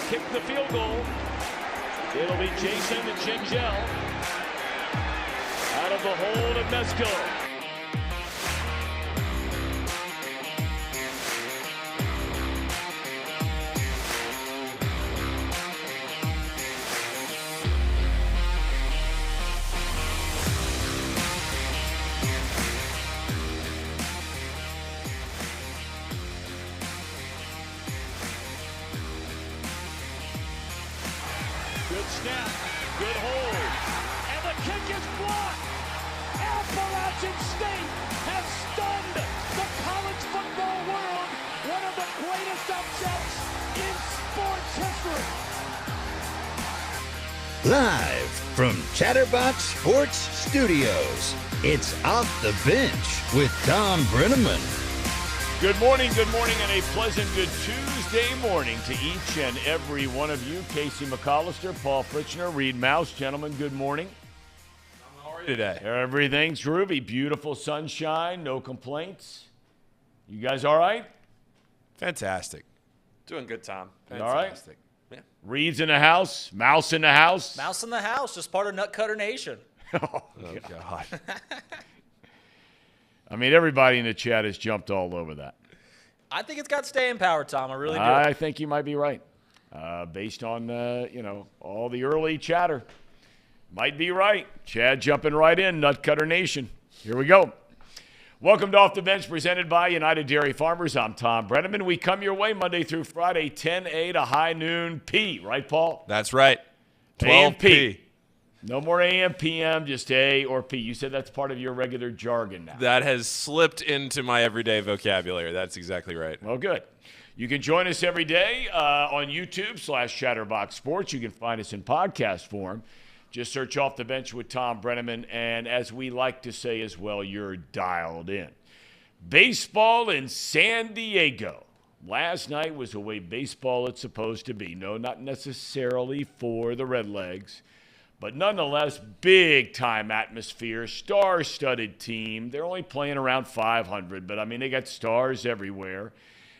kick the field goal. It'll be Jason Gingell out of the hold of Mezco. Snap, good hold, and the kick is blocked. Appalachian State has stunned the college football world. One of the greatest upsets in sports history. Live from Chatterbox Sports Studios, it's Off the Bench with Thom Brennaman. Good morning, and a pleasant good Tuesday morning to each and every one of you. Casey McAllister, Paul Fritchner, Reed Mouse. Gentlemen, good morning. How are you today? Everything's groovy. Beautiful sunshine, no complaints. You guys all right? Fantastic. Doing good, Tom. All right? Fantastic. Yeah. Reed's in the house, Mouse in the house. Mouse in the house, just part of Nutcutter Nation. Oh, God. I mean, everybody in the chat has jumped all over that. I think it's got staying power, Tom. I really do. I think you might be right. Based on, all the early chatter. Might be right. Chad jumping right in, Nutcutter Nation. Here we go. Welcome to Off the Bench, presented by United Dairy Farmers. I'm Thom Brennaman. We come your way Monday through Friday, 10A to high noon P. Right, Paul? That's right. 12 P. P. No more AM, PM, just A or P. You said that's part of your regular jargon now. That has slipped into my everyday vocabulary. That's exactly right. Well, good. You can join us every day on YouTube/Chatterbox Sports. You can find us in podcast form. Just search Off the Bench with Thom Brennaman. And as we like to say as well, you're dialed in. Baseball in San Diego. Last night was the way baseball is supposed to be. No, not necessarily for the Redlegs. But nonetheless, big-time atmosphere, star-studded team. They're only playing around 500, but, I mean, they got stars everywhere.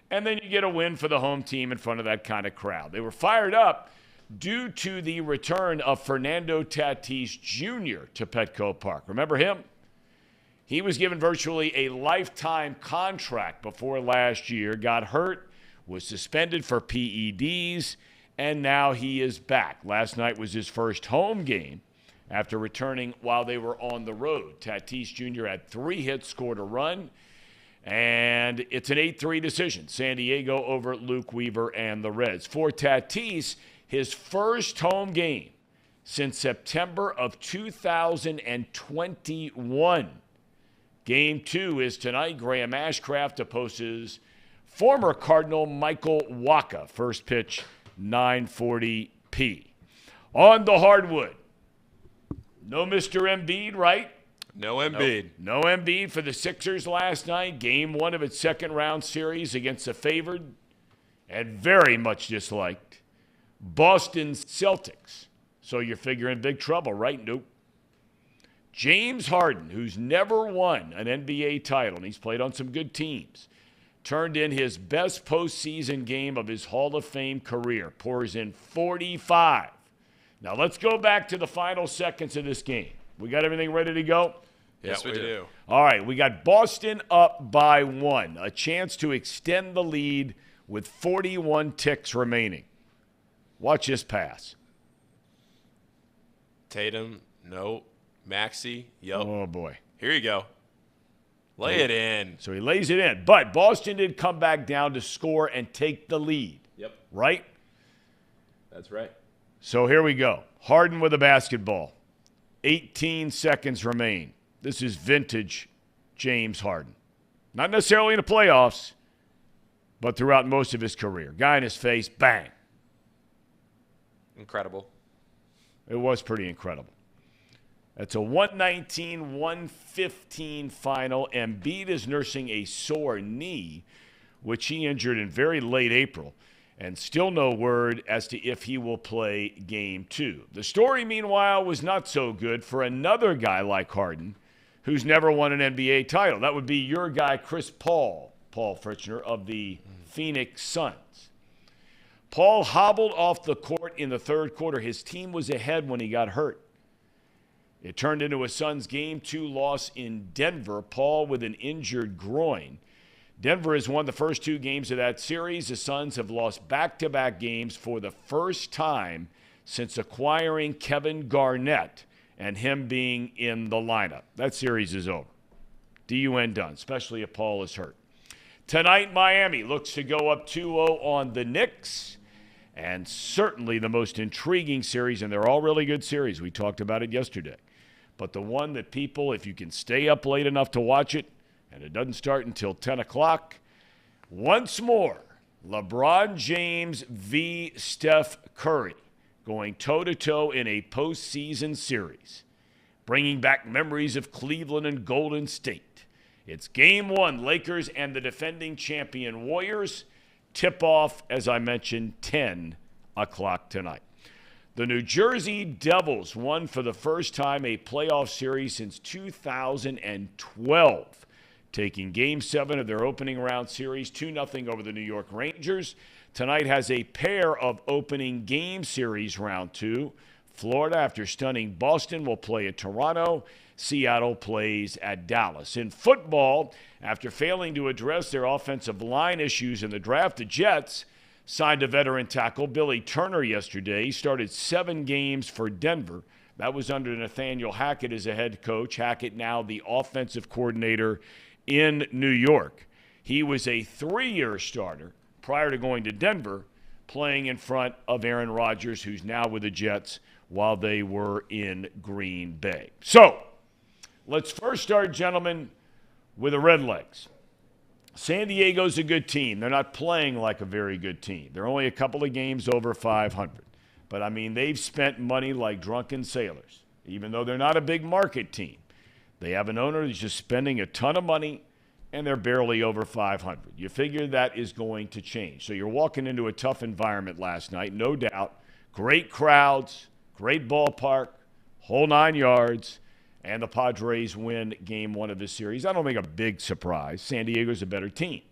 And then you get a win for the home team in front of that kind of crowd. They were fired up due to the return of Fernando Tatis Jr. to Petco Park. Remember him? He was given virtually a lifetime contract before last year, got hurt, was suspended for PEDs, and now he is back. Last night was his first home game after returning while they were on the road. Tatis Jr. had 3 hits, scored a run, and it's an 8-3 decision. San Diego over Luke Weaver and the Reds. For Tatis, his first home game since September of 2021. Game 2 is tonight. Graham Ashcraft opposes former Cardinal Michael Wacha. First pitch, 9:40 P. On the hardwood, no Mr. Embiid, right? No Embiid. No Embiid for the Sixers last night. Game 1 of its second-round series against the favored and very much disliked Boston Celtics. So you're figuring big trouble, right? Nope. James Harden, who's never won an NBA title, and he's played on some good teams, turned in his best postseason game of his Hall of Fame career, pours in 45. Now let's go back to the final seconds of this game. We got everything ready to go? Yes, we do. All right, we got Boston up by 1, a chance to extend the lead with 41 ticks remaining. Watch this pass. Tatum, no. Maxey, yup. Oh, boy. Here you go. Lay it in. So he lays it in. But Boston did come back down to score and take the lead. Yep. Right? That's right. So here we go. Harden with a basketball. 18 seconds remain. This is vintage James Harden. Not necessarily in the playoffs, but throughout most of his career. Guy in his face, bang. Incredible. It was pretty incredible. It's a 119-115 final. Embiid is nursing a sore knee, which he injured in very late April, and still no word as to if he will play Game 2. The story, meanwhile, was not so good for another guy like Harden, who's never won an NBA title. That would be your guy, Chris Paul Fritchner of the Phoenix Suns. Paul hobbled off the court in the third quarter. His team was ahead when he got hurt. It turned into a Suns Game 2 loss in Denver. Paul with an injured groin. Denver has won the first 2 games of that series. The Suns have lost back-to-back games for the first time since acquiring Kevin Garnett and him being in the lineup. That series is over. DUN done, especially if Paul is hurt. Tonight, Miami looks to go up 2-0 on the Knicks. And certainly the most intriguing series, and they're all really good series. We talked about it yesterday. But the one that people, if you can stay up late enough to watch it, and it doesn't start until 10 o'clock, once more, LeBron James v. Steph Curry going toe-to-toe in a postseason series, bringing back memories of Cleveland and Golden State. It's Game 1, Lakers and the defending champion Warriors. Tip-off, as I mentioned, 10 o'clock tonight. The New Jersey Devils won for the first time a playoff series since 2012, taking Game 7 of their opening round series 2-0 over the New York Rangers. Tonight has a pair of opening game series round 2. Florida, after stunning Boston, will play at Toronto. Seattle plays at Dallas. In football, after failing to address their offensive line issues in the draft, the Jets signed a veteran tackle, Billy Turner, yesterday. He started 7 games for Denver. That was under Nathaniel Hackett as a head coach. Hackett now the offensive coordinator in New York. He was a 3-year starter prior to going to Denver, playing in front of Aaron Rodgers, who's now with the Jets, while they were in Green Bay. So, let's first start, gentlemen, with the Redlegs. San Diego's a good team. They're not playing like a very good team. They're only a couple of games over 500. But, I mean, they've spent money like drunken sailors, even though they're not a big market team. They have an owner who's just spending a ton of money, and they're barely over 500. You figure that is going to change. So you're walking into a tough environment last night, no doubt. Great crowds, great ballpark, whole 9 yards, and the Padres win Game 1 of this series. I don't think a big surprise. San Diego's a better team.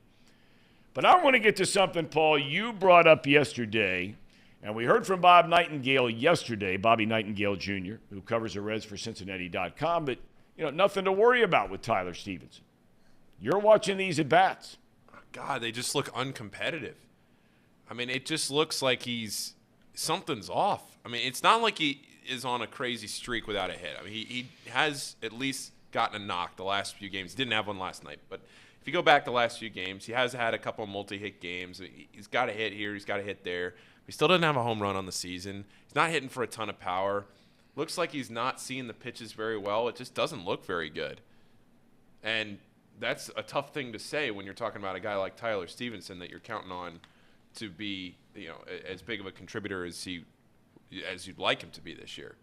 But I want to get to something, Paul, you brought up yesterday, and we heard from Bob Nightingale yesterday, Bobby Nightingale Jr., who covers the Reds for Cincinnati.com, but nothing to worry about with Tyler Stevenson. You're watching these at-bats. God, they just look uncompetitive. I mean, it just looks like something's off. I mean, it's not like he is on a crazy streak without a hit. I mean, he has at least gotten a knock the last few games. Didn't have one last night. But if you go back the last few games, he has had a couple of multi-hit games. He's got a hit here. He's got a hit there. He still doesn't have a home run on the season. He's not hitting for a ton of power. Looks like he's not seeing the pitches very well. It just doesn't look very good. And that's a tough thing to say when you're talking about a guy like Tyler Stevenson that you're counting on to be, as big of a contributor as you'd like him to be this year.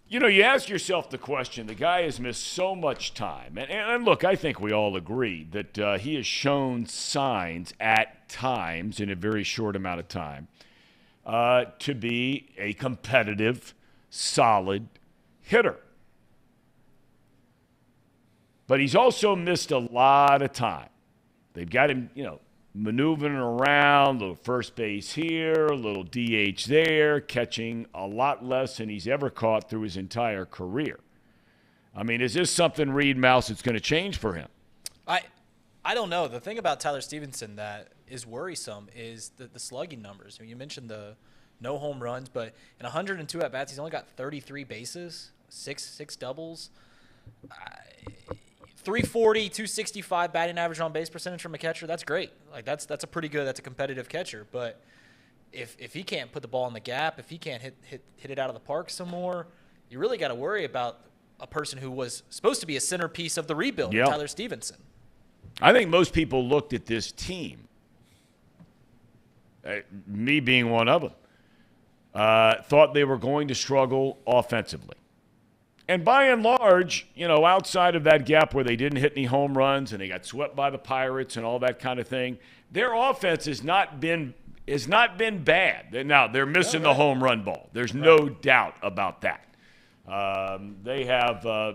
You ask yourself the question, the guy has missed so much time. And look, I think we all agree that he has shown signs at times in a very short amount of time to be a competitive, solid hitter. But he's also missed a lot of time. They've got him, maneuvering around, a little first base here, a little DH there, catching a lot less than he's ever caught through his entire career. I mean, is this something, Reed Mouse, that's going to change for him? I don't know. The thing about Tyler Stevenson that is worrisome is the slugging numbers. I mean, you mentioned the no home runs, but in 102 at-bats, he's only got 33 bases, six doubles. 340, 265 batting average on base percentage from a catcher. That's great. Like that's a pretty good. That's a competitive catcher. But if he can't put the ball in the gap, if he can't hit it out of the park some more, you really got to worry about a person who was supposed to be a centerpiece of the rebuild, Tyler Stevenson. I think most people looked at this team, me being one of them, thought they were going to struggle offensively. And by and large, outside of that gap where they didn't hit any home runs and they got swept by the Pirates and all that kind of thing, their offense has not been bad. Now, they're missing the home run ball. There's no doubt about that. They have, I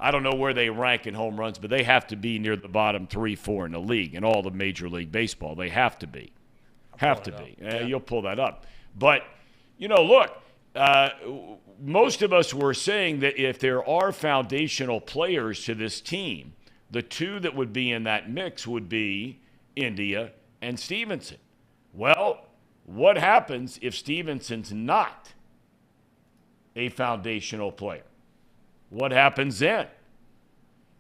don't know where they rank in home runs, but they have to be near the bottom 3-4 in the league, in all the Major League Baseball. They have to be. Have to be. You'll pull that up. But, look, most of us were saying that if there are foundational players to this team, the two that would be in that mix would be India and Stevenson. Well, what happens if Stevenson's not a foundational player? What happens then?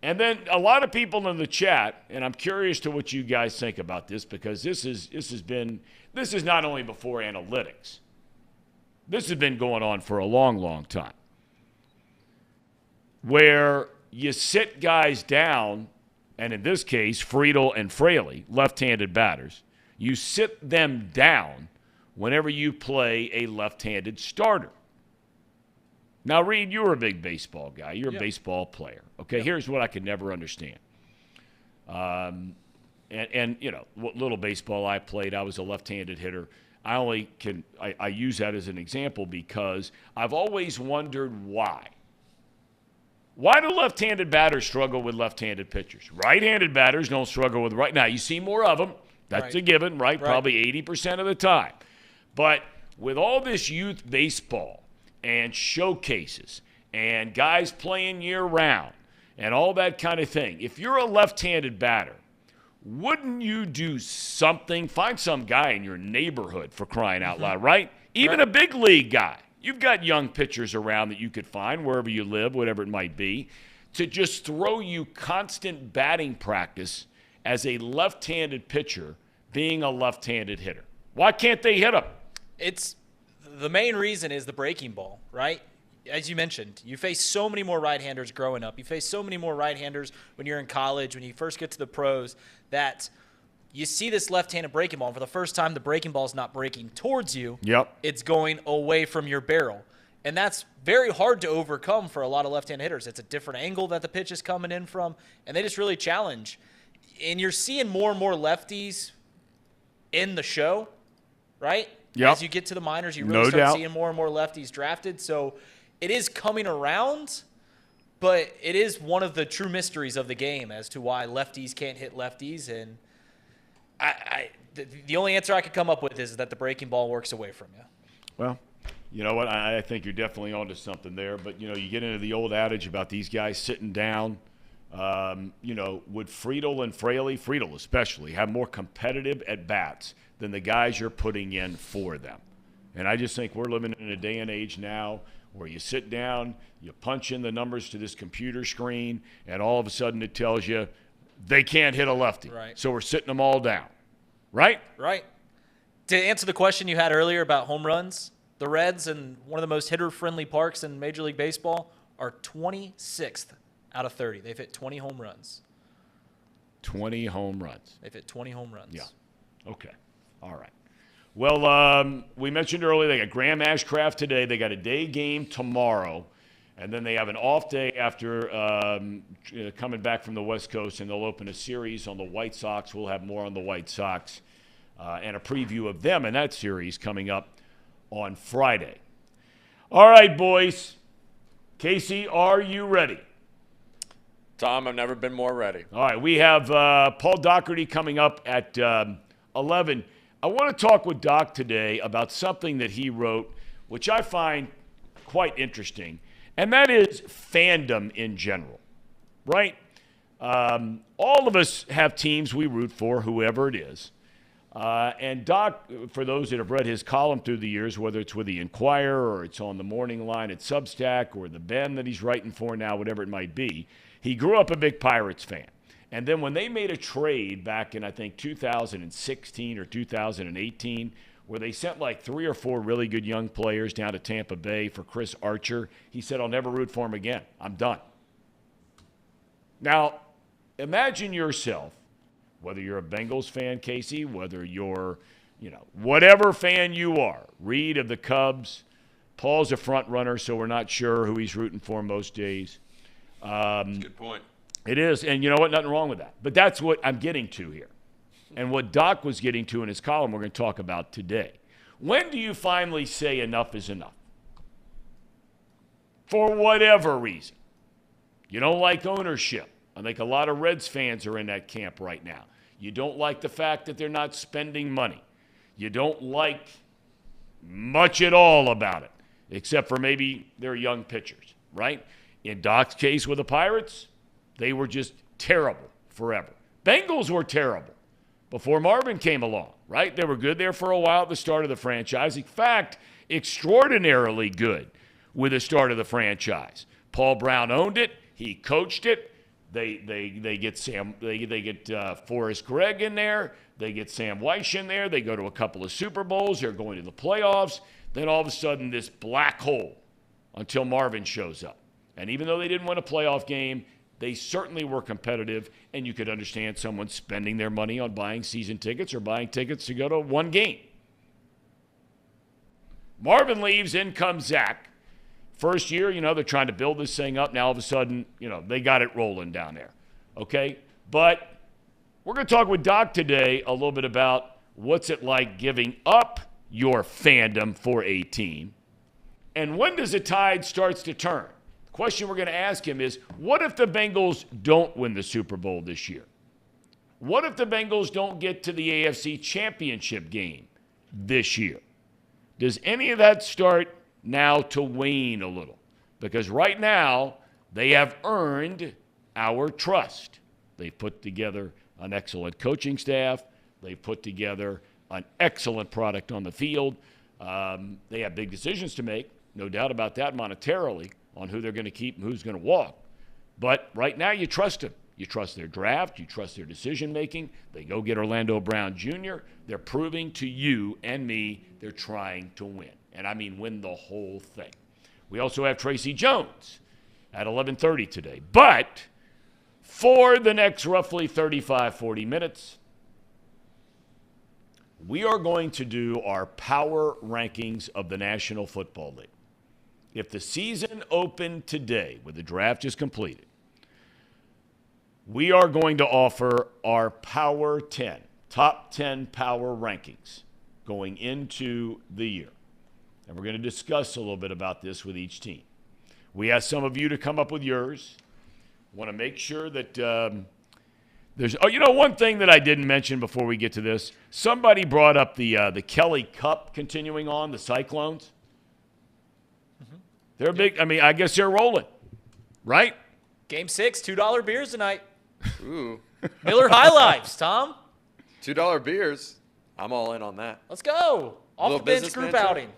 And then a lot of people in the chat, and I'm curious to what you guys think about this, because this is not only before analytics. This has been going on for a long, long time. Where you sit guys down, and in this case, Friedel and Fraley, left-handed batters, you sit them down whenever you play a left-handed starter. Now, Reed, you're a big baseball guy. You're a baseball player. Okay, here's what I could never understand. What little baseball I played, I was a left-handed hitter. I use that as an example because I've always wondered why. Why do left-handed batters struggle with left-handed pitchers? Right-handed batters don't struggle with right. Now, you see more of them. That's a given, right? Probably 80% of the time. But with all this youth baseball and showcases and guys playing year-round and all that kind of thing, if you're a left-handed batter, wouldn't you do something? Find some guy in your neighborhood, for crying out loud, right? Even a big league guy. You've got young pitchers around that you could find wherever you live, whatever it might be, to just throw you constant batting practice as a left-handed pitcher being a left-handed hitter. Why can't they hit him? It's the main reason is the breaking ball, right? As you mentioned, you face so many more right-handers growing up. You face so many more right-handers when you're in college, when you first get to the pros, that you see this left-handed breaking ball. And for the first time, the breaking ball is not breaking towards you. Yep. It's going away from your barrel. And that's very hard to overcome for a lot of left-handed hitters. It's a different angle that the pitch is coming in from, and they just really challenge. And you're seeing more and more lefties in the show, right? Yep. As you get to the minors, you really start seeing more and more lefties drafted. So it is coming around, but it is one of the true mysteries of the game as to why lefties can't hit lefties. And the only answer I could come up with is that the breaking ball works away from you. Well, you know what? I think you're definitely onto something there. But, you get into the old adage about these guys sitting down. Would Friedel and Fraley, Friedel especially, have more competitive at-bats than the guys you're putting in for them? And I just think we're living in a day and age now where you sit down, you punch in the numbers to this computer screen, and all of a sudden it tells you they can't hit a lefty. Right. So we're sitting them all down. Right? Right. To answer the question you had earlier about home runs, the Reds, in one of the most hitter-friendly parks in Major League Baseball, are 26th out of 30. They've hit 20 home runs. 20 home runs. They've hit 20 home runs. Yeah. Okay. All right. Well, we mentioned earlier they got Graham Ashcraft today. They got a day game tomorrow. And then they have an off day after coming back from the West Coast, and they'll open a series on the White Sox. We'll have more on the White Sox and a preview of them in that series coming up on Friday. All right, boys. Casey, are you ready? Tom, I've never been more ready. All right, we have Paul Daugherty coming up at 11. I want to talk with Doc today about something that he wrote, which I find quite interesting, and that is fandom in general, right? All of us have teams we root for, whoever it is. And Doc, for those that have read his column through the years, whether it's with the Inquirer or it's on the morning line at Substack or the Ben that he's writing for now, whatever it might be, he grew up a big Pirates fan. And then when they made a trade back in, I think, 2016 or 2018, where they sent like 3 or 4 really good young players down to Tampa Bay for Chris Archer, he said, I'll never root for him again. I'm done. Now, imagine yourself, whether you're a Bengals fan, Casey, whether you're, whatever fan you are, Reed of the Cubs, Paul's a front runner, so we're not sure who he's rooting for most days. Good point. It is, and you know what? Nothing wrong with that. But that's what I'm getting to here. And what Doc was getting to in his column we're going to talk about today. When do you finally say enough is enough? For whatever reason. You don't like ownership. I think a lot of Reds fans are in that camp right now. You don't like the fact that they're not spending money. you don't like much at all about it, except for maybe their young pitchers, right? In Doc's case with the Pirates, they were just terrible forever. Bengals were terrible before Marvin came along, right? They were good there for a while at the start of the franchise. In fact, extraordinarily good with the start of the franchise. Paul Brown owned it. He coached it. They get Forrest Gregg in there. They get Sam Weish in there. They go to a couple of Super Bowls. They're going to the playoffs. Then all of a sudden, this black hole until Marvin shows up. And even though they didn't win a playoff game, they certainly were competitive, and you could understand someone spending their money on buying season tickets or buying tickets to go to one game. Marvin leaves, in comes Zach. First year, they're trying to build this thing up. Now all of a sudden, they got it rolling down there. Okay? But we're going to talk with Doc today a little bit about what's it like giving up your fandom for a team, and when does the tide starts to turn? Question we're going to ask him is, what if the Bengals don't win the Super Bowl this year? What if the Bengals don't get to the AFC Championship game this year? Does any of that start now to wane a little? Because right now, they have earned our trust. They've put together an excellent coaching staff. They've put together an excellent product on the field. They have big decisions to make, no doubt about that, monetarily, on who they're going to keep and who's going to walk. But right now, you trust them. You trust their draft. You trust their decision-making. They go get Orlando Brown Jr. They're proving to you and me they're trying to win. And I mean win the whole thing. We also have Tracy Jones at 11:30 today. But for the next roughly 35, 40 minutes, we are going to do our power rankings of the National Football League. If the season opened today, with the draft just completed, we are going to offer our Power 10, top 10 power rankings going into the year. And we're going to discuss a little bit about this with each team. We asked some of you to come up with yours. Want to make sure that there's – one thing that I didn't mention before we get to this. Somebody brought up the Kelly Cup continuing on, the Cyclones. They're big. I guess they're rolling, right? Game 6, $2 beers tonight. Ooh. Miller High Lifes, Tom. $2 beers. I'm all in on that. Let's go. Off Little the bench business group manager. outing.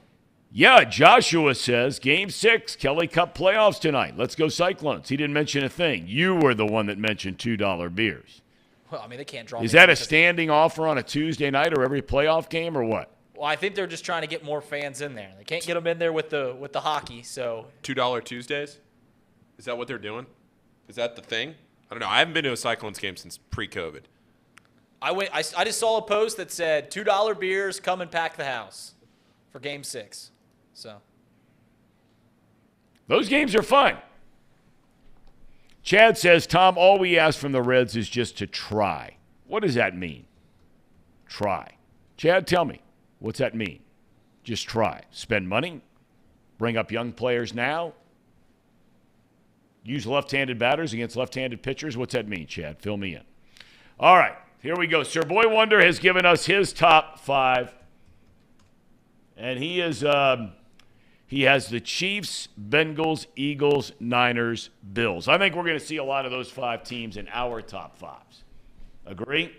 Yeah, Joshua says, Game 6, Kelly Cup playoffs tonight. Let's go Cyclones. He didn't mention a thing. You were the one that mentioned $2 beers. Well, they can't draw. Is that a standing offer on a Tuesday night or every playoff game or what? Well, I think they're just trying to get more fans in there. They can't get them in there with the hockey, so. $2 Tuesdays? Is that what they're doing? Is that the thing? I don't know. I haven't been to a Cyclones game since pre-COVID. I just saw a post that said $2 beers, come and pack the house for Game 6. So. Those games are fun. Chad says, Tom, all we ask from the Reds is just to try. What does that mean? Try. Chad, tell me. What's that mean? Just try. Spend money? Bring up young players now? Use left-handed batters against left-handed pitchers? What's that mean, Chad? Fill me in. All right, here we go. Sir Boy Wonder has given us his top 5. And he has the Chiefs, Bengals, Eagles, Niners, Bills. I think we're going to see a lot of those 5 teams in our top 5s. Agree?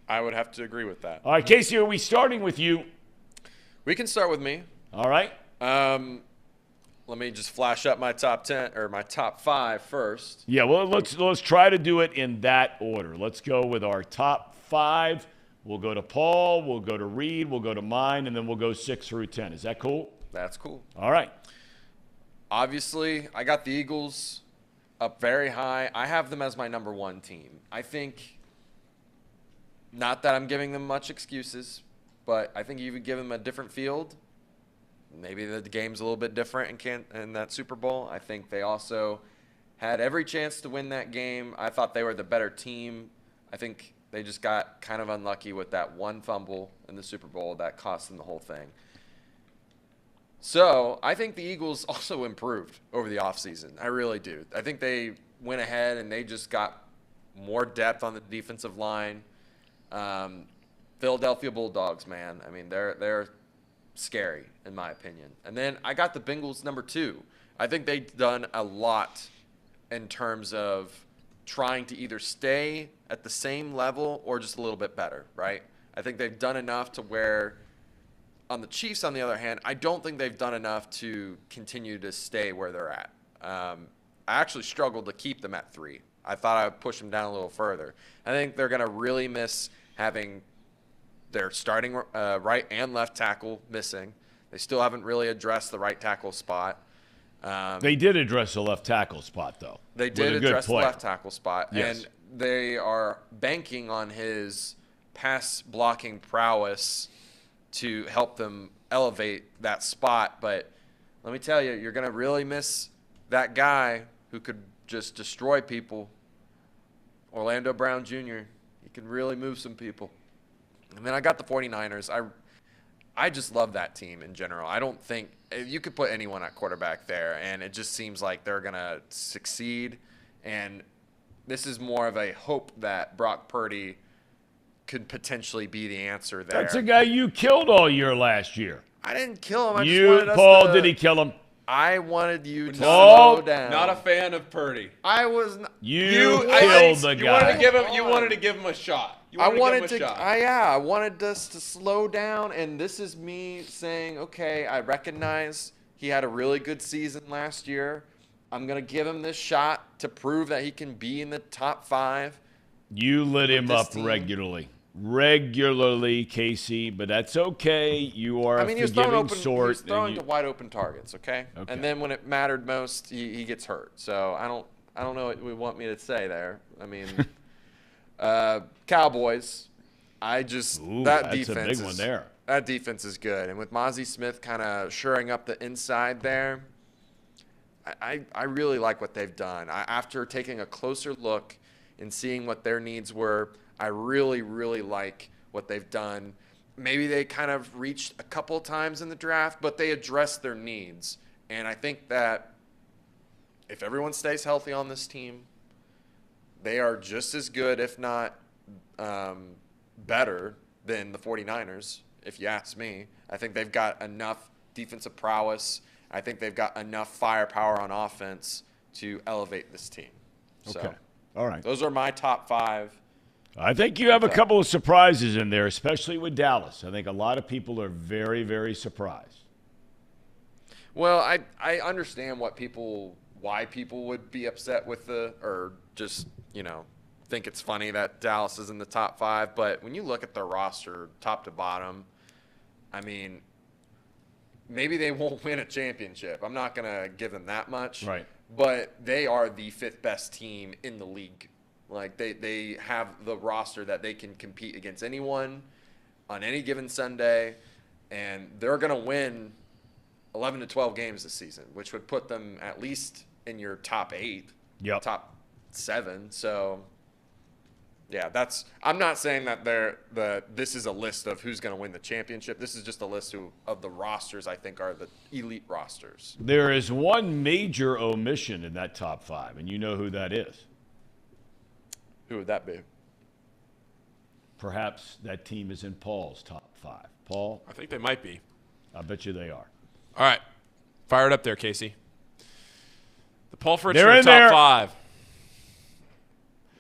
I would have to agree with that. All right, Casey, are we starting with you? We can start with me. All right. Let me just flash up my top 10 or my top 5 first. Yeah, well, let's try to do it in that order. Let's go with our top 5. We'll go to Paul, we'll go to Reed, we'll go to mine, and then we'll go 6 through 10. Is that cool? That's cool. All right. Obviously, I got the Eagles up very high. I have them as my number 1 team. I think, not that I'm giving them much excuses, but I think you would give them a different field. Maybe the game's a little bit different in that Super Bowl. I think they also had every chance to win that game. I thought they were the better team. I think they just got kind of unlucky with that one fumble in the Super Bowl that cost them the whole thing. So I think the Eagles also improved over the offseason. I really do. I think they went ahead and they just got more depth on the defensive line. Philadelphia Bulldogs, man. I mean, they're scary in my opinion. And then I got the Bengals number 2. I think they've done a lot in terms of trying to either stay at the same level or just a little bit better, right? I think they've done enough to where on the Chiefs, on the other hand, I don't think they've done enough to continue to stay where they're at. I actually struggled to keep them at 3. I thought I would push them down a little further. I think they're going to really miss having their starting right and left tackle missing. They still haven't really addressed the right tackle spot. They did address the left tackle spot, though. They did address the left tackle spot. Yes. And they are banking on his pass blocking prowess to help them elevate that spot. But let me tell you, you're going to really miss that guy who could just destroy people. Orlando Brown Jr. He can really move some people. And then I got the 49ers. I just love that team in general. I don't think you could put anyone at quarterback there, and it just seems like they're going to succeed. And this is more of a hope that Brock Purdy could potentially be the answer there. That's a guy you killed all year last year. I didn't kill him. I just You, wanted us Paul, to, did he kill him? I wanted you to Paul, slow down. Not a fan of Purdy. I was. You killed the You wanted guy. to give him. You wanted to give him a shot. I wanted us to slow down, and this is me saying, okay, I recognize he had a really good season last year. I'm gonna give him this shot to prove that he can be in the top 5. You lit him this up team. regularly, Casey, but that's okay. You are He a was throwing forgiving open. sort. He was throwing and to wide open targets, okay? Okay. And then when it mattered most, he gets hurt. So I don't know what we want me to say there. I mean, Cowboys. Ooh, That that's defense a big one there. That defense is good, and with Mozzie Smith kind of shoring up the inside there, I really like what they've done. After taking a closer look and seeing what their needs were, I really, really like what they've done. Maybe they kind of reached a couple times in the draft, but they addressed their needs. And I think that if everyone stays healthy on this team, they are just as good, if not better, than the 49ers, if you ask me. I think they've got enough defensive prowess. I think they've got enough firepower on offense to elevate this team. So, Okay. All right. those are my top 5. I think you have a couple of surprises in there, especially with Dallas. I think a lot of people are very, very surprised. Well, I understand why people would be upset with or just, think it's funny that Dallas is in the top 5. But when you look at their roster, top to bottom, I mean, maybe they won't win a championship. I'm not going to give them that much. Right. But they are the 5th best team in the league. Like, they have the roster that they can compete against anyone on any given Sunday, and they're going to win 11 to 12 games this season, which would put them at least in your top 8, Yep. top 7. So, yeah, I'm not saying that this is a list of who's going to win the championship. This is just a list of the rosters I think are the elite rosters. There is one major omission in that top 5, and you know who that is. Who would that be? Perhaps that team is in Paul's top 5. Paul, I think they might be. I bet you they are. All right, fire it up there, Casey. The Paul Fritz They're in top there. 5.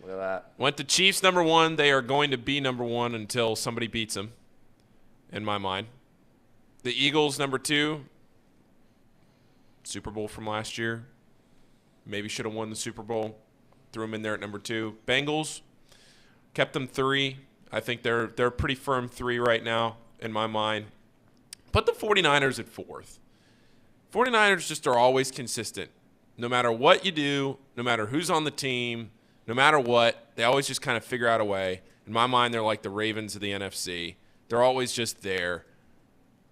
Look at that. Went to Chiefs number 1. They are going to be number 1 until somebody beats them, in my mind. The Eagles number 2. Super Bowl from last year. Maybe should have won the Super Bowl. Threw them in there at number 2. Bengals kept them 3. I think they're a pretty firm 3 right now in my mind. Put the 49ers at 4th. 49ers just are always consistent. No matter what you do, no matter who's on the team, no matter what, they always just kind of figure out a way. In my mind, they're like the Ravens of the NFC. They're always just there.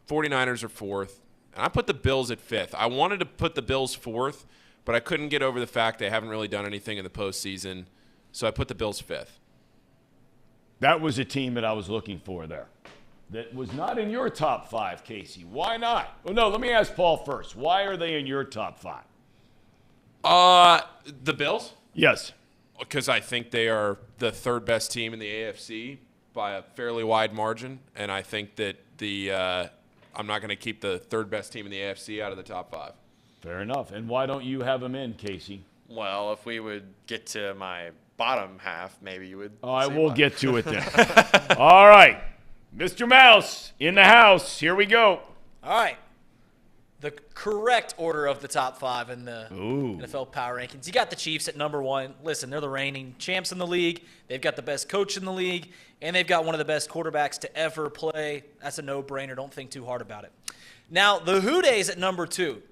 49ers are 4th. And I put the Bills at 5th. I wanted to put the Bills 4th, but I couldn't get over the fact they haven't really done anything in the postseason. So I put the Bills 5th. That was a team that I was looking for there. That was not in your top 5, Casey. Why not? Well, no, let me ask Paul first. Why are they in your top 5? The Bills? Yes. Because I think they are the 3rd best team in the AFC. by a fairly wide margin, and I think that I'm not going to keep the third best team in the AFC out of the top 5. Fair enough. And why don't you have them in, Casey? Well, if we would get to my bottom half, maybe you would. All right, say we'll why. get to it then. All right. Mr. Mouse in the house. Here we go. All right. The correct order of the top 5 in the NFL Power Rankings. You got the Chiefs at number 1. Listen, they're the reigning champs in the league. They've got the best coach in the league, and they've got one of the best quarterbacks to ever play. That's a no-brainer. Don't think too hard about it. Now, the Who Days at number 2.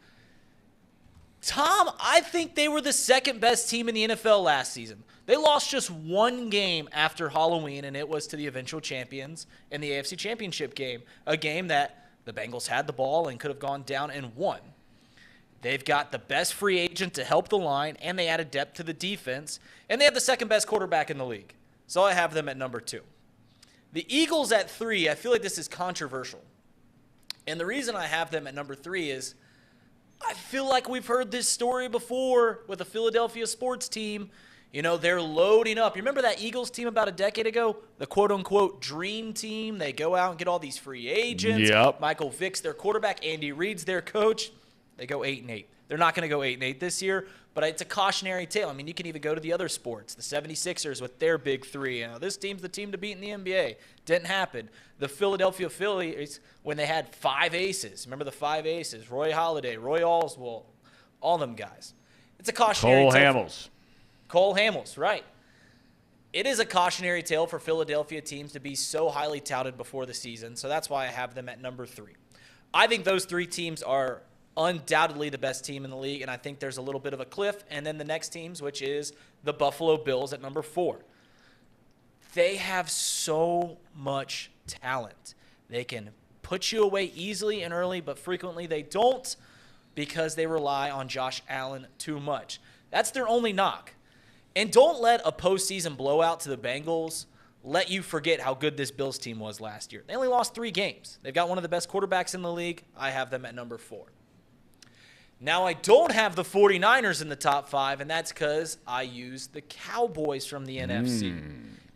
Thom, I think they were the second best team in the NFL last season. They lost just one game after Halloween, and it was to the eventual champions in the AFC Championship game, a game that the Bengals had the ball and could have gone down and won. They've got the best free agent to help the line, and they added depth to the defense, and they have the second best quarterback in the league. So I have them at number 2. The Eagles at 3, I feel like this is controversial. And the reason I have them at number 3 is I feel like we've heard this story before with a Philadelphia sports team. You know, they're loading up. You remember that Eagles team about a decade ago? The quote-unquote dream team. They go out and get all these free agents. Yep. Michael Vick's their quarterback. Andy Reid's their coach. They go 8-8. They're not going to go 8-8 this year, but it's a cautionary tale. I mean, you can even go to the other sports. The 76ers with their big 3. You know, this team's the team to beat in the NBA. Didn't happen. The Philadelphia Phillies, when they had 5 aces. Remember the 5 aces? Roy Halladay, Roy Oswalt, all them guys. It's a cautionary tale. Cole Hamels, right. It is a cautionary tale for Philadelphia teams to be so highly touted before the season, so that's why I have them at number 3. I think those 3 teams are undoubtedly the best team in the league, and I think there's a little bit of a cliff. And then the next teams, which is the Buffalo Bills at number 4. They have so much talent. They can put you away easily and early, but frequently they don't because they rely on Josh Allen too much. That's their only knock. And don't let a postseason blowout to the Bengals let you forget how good this Bills team was last year. They only lost 3 games. They've got one of the best quarterbacks in the league. I have them at number 4. Now, I don't have the 49ers in the top 5, and that's because I used the Cowboys from the NFC.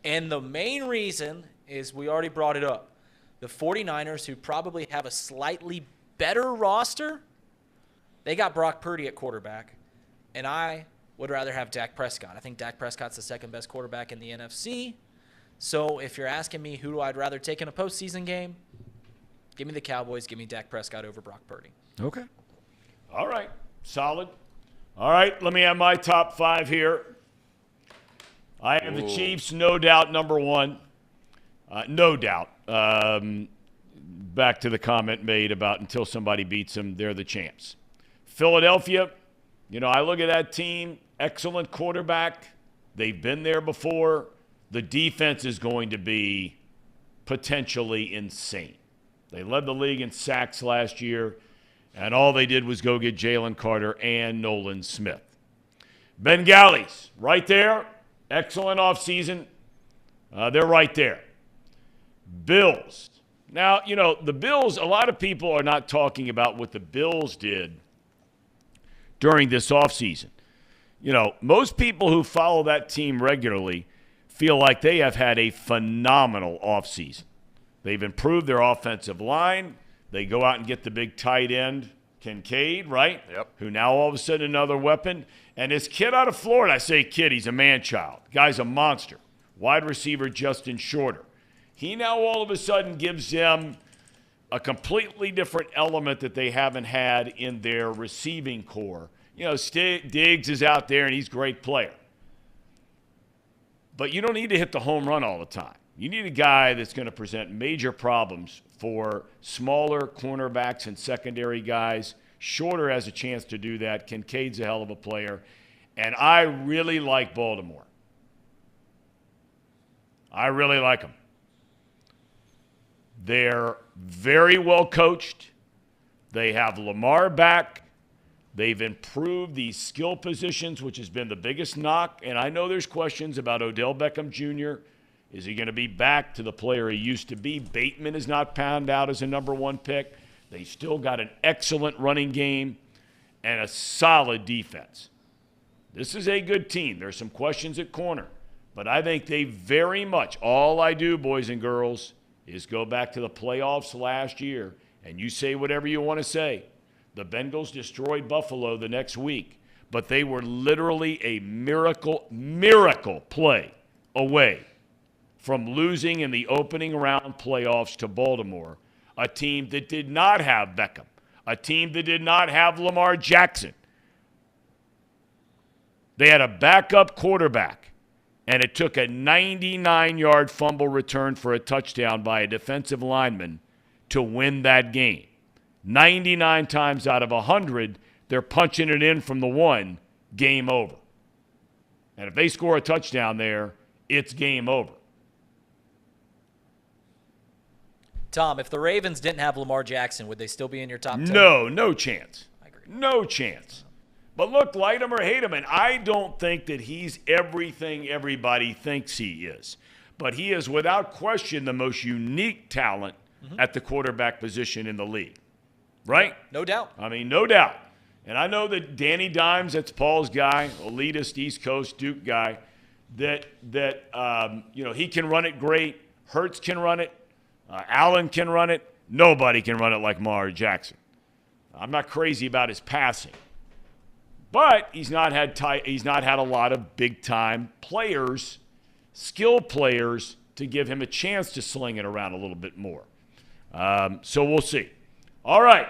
And the main reason is we already brought it up. The 49ers, who probably have a slightly better roster, they got Brock Purdy at quarterback, and I would rather have Dak Prescott. I think Dak Prescott's the second best quarterback in the NFC. So if you're asking me who I'd rather take in a postseason game, give me the Cowboys, give me Dak Prescott over Brock Purdy. Okay. All right. Solid. All right, let me have my top 5 here. I have the Chiefs, no doubt, number 1. No doubt. Back to the comment made about until somebody beats them, they're the champs. Philadelphia, you know, I look at that team, excellent quarterback. They've been there before. The defense is going to be potentially insane. They led the league in sacks last year, and all they did was go get Jalen Carter and Nolan Smith. Bengalis, right there. Excellent offseason. They're right there. Bills. Now, you know, the Bills, a lot of people are not talking about what the Bills did during this offseason. You know, most people who follow that team regularly feel like they have had a phenomenal offseason. They've improved their offensive line. They go out and get the big tight end, Kincaid, right? Yep. Who now all of a sudden another weapon. And this kid out of Florida, I say kid, he's a man-child. Guy's a monster. Wide receiver Justin Shorter. He now all of a sudden gives them a completely different element that they haven't had in their receiving core. You know, Diggs is out there, and he's a great player. But you don't need to hit the home run all the time. You need a guy that's going to present major problems for smaller cornerbacks and secondary guys. Shorter has a chance to do that. Kincaid's a hell of a player. And I really like Baltimore. I really like them. They're very well coached. They have Lamar back. They've improved these skill positions, which has been the biggest knock. And I know there's questions about Odell Beckham Jr. Is he going to be back to the player he used to be? Bateman is not panned out as a number 1 pick. They still got an excellent running game and a solid defense. This is a good team. There's some questions at corner. But I think they very much, all I do, boys and girls, is go back to the playoffs last year, and you say whatever you want to say. The Bengals destroyed Buffalo the next week, but they were literally a miracle play away from losing in the opening round playoffs to Baltimore, a team that did not have Beckham, a team that did not have Lamar Jackson. They had a backup quarterback, and it took a 99-yard fumble return for a touchdown by a defensive lineman to win that game. 99 times out of 100, they're punching it in from the one, game over. And if they score a touchdown there, it's game over. Thom, if the Ravens didn't have Lamar Jackson, would they still be in your top 10? No chance. I agree. No chance. But look, like him or hate him, and I don't think that he's everything everybody thinks he is. But he is, without question, the most unique talent at the quarterback position in the league. Right? No doubt. I mean, no doubt. And I know that Danny Dimes, that's Paul's guy, elitist East Coast Duke guy, that he can run it great. Hurts can run it. Allen can run it. Nobody can run it like Lamar Jackson. I'm not crazy about his passing. But he's not had a lot of big-time players, skilled players, to give him a chance to sling it around a little bit more. So we'll see. All right.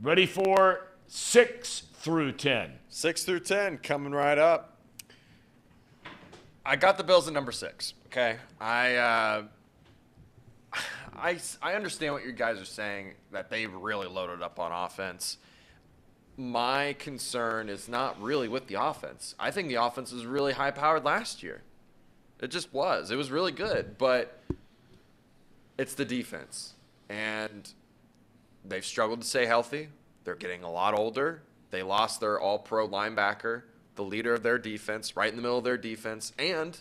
Ready for 6 through 10. 6 through 10 coming right up. I got the Bills at number 6. Okay, I understand what you guys are saying, that they've really loaded up on offense. My concern is not really with the offense. I think the offense was really high-powered last year. It just was. It was really good, but it's the defense. And they've struggled to stay healthy. They're getting a lot older. They lost their all-pro linebacker, the leader of their defense, right in the middle of their defense. And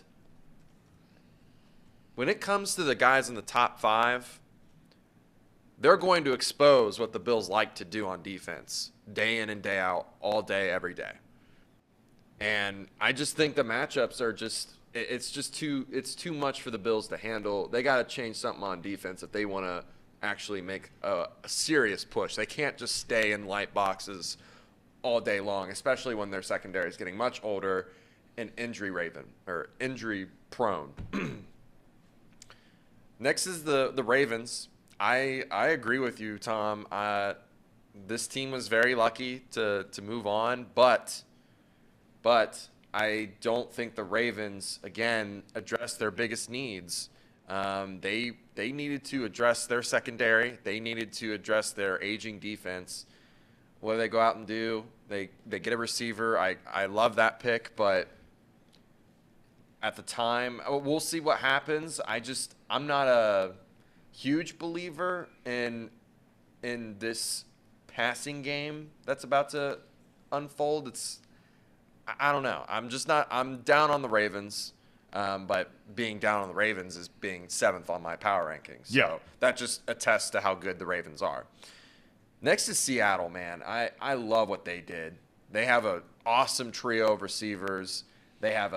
when it comes to the guys in the top 5, they're going to expose what the Bills like to do on defense, day in and day out, all day, every day. And I just think the matchups are it's too much for the Bills to handle. They got to change something on defense if they want to actually make a serious push. They can't just stay in light boxes all day long, especially when their secondary is getting much older and injury prone. Next is the Ravens. I agree with you, Thom. This team was very lucky to move on, but I don't think the Ravens, again, addressed their biggest needs. They needed to address their secondary. They needed to address their aging defense. What do they go out and do? They get a receiver. I love that pick, but at the time, we'll see what happens. I'm not a huge believer in this passing game that's about to unfold. I don't know. I'm down on the Ravens. But being down on the Ravens is being 7th on my power rankings. So Yeah. that just attests to how good the Ravens are. Next is Seattle, man. I love what they did. They have an awesome trio of receivers. They have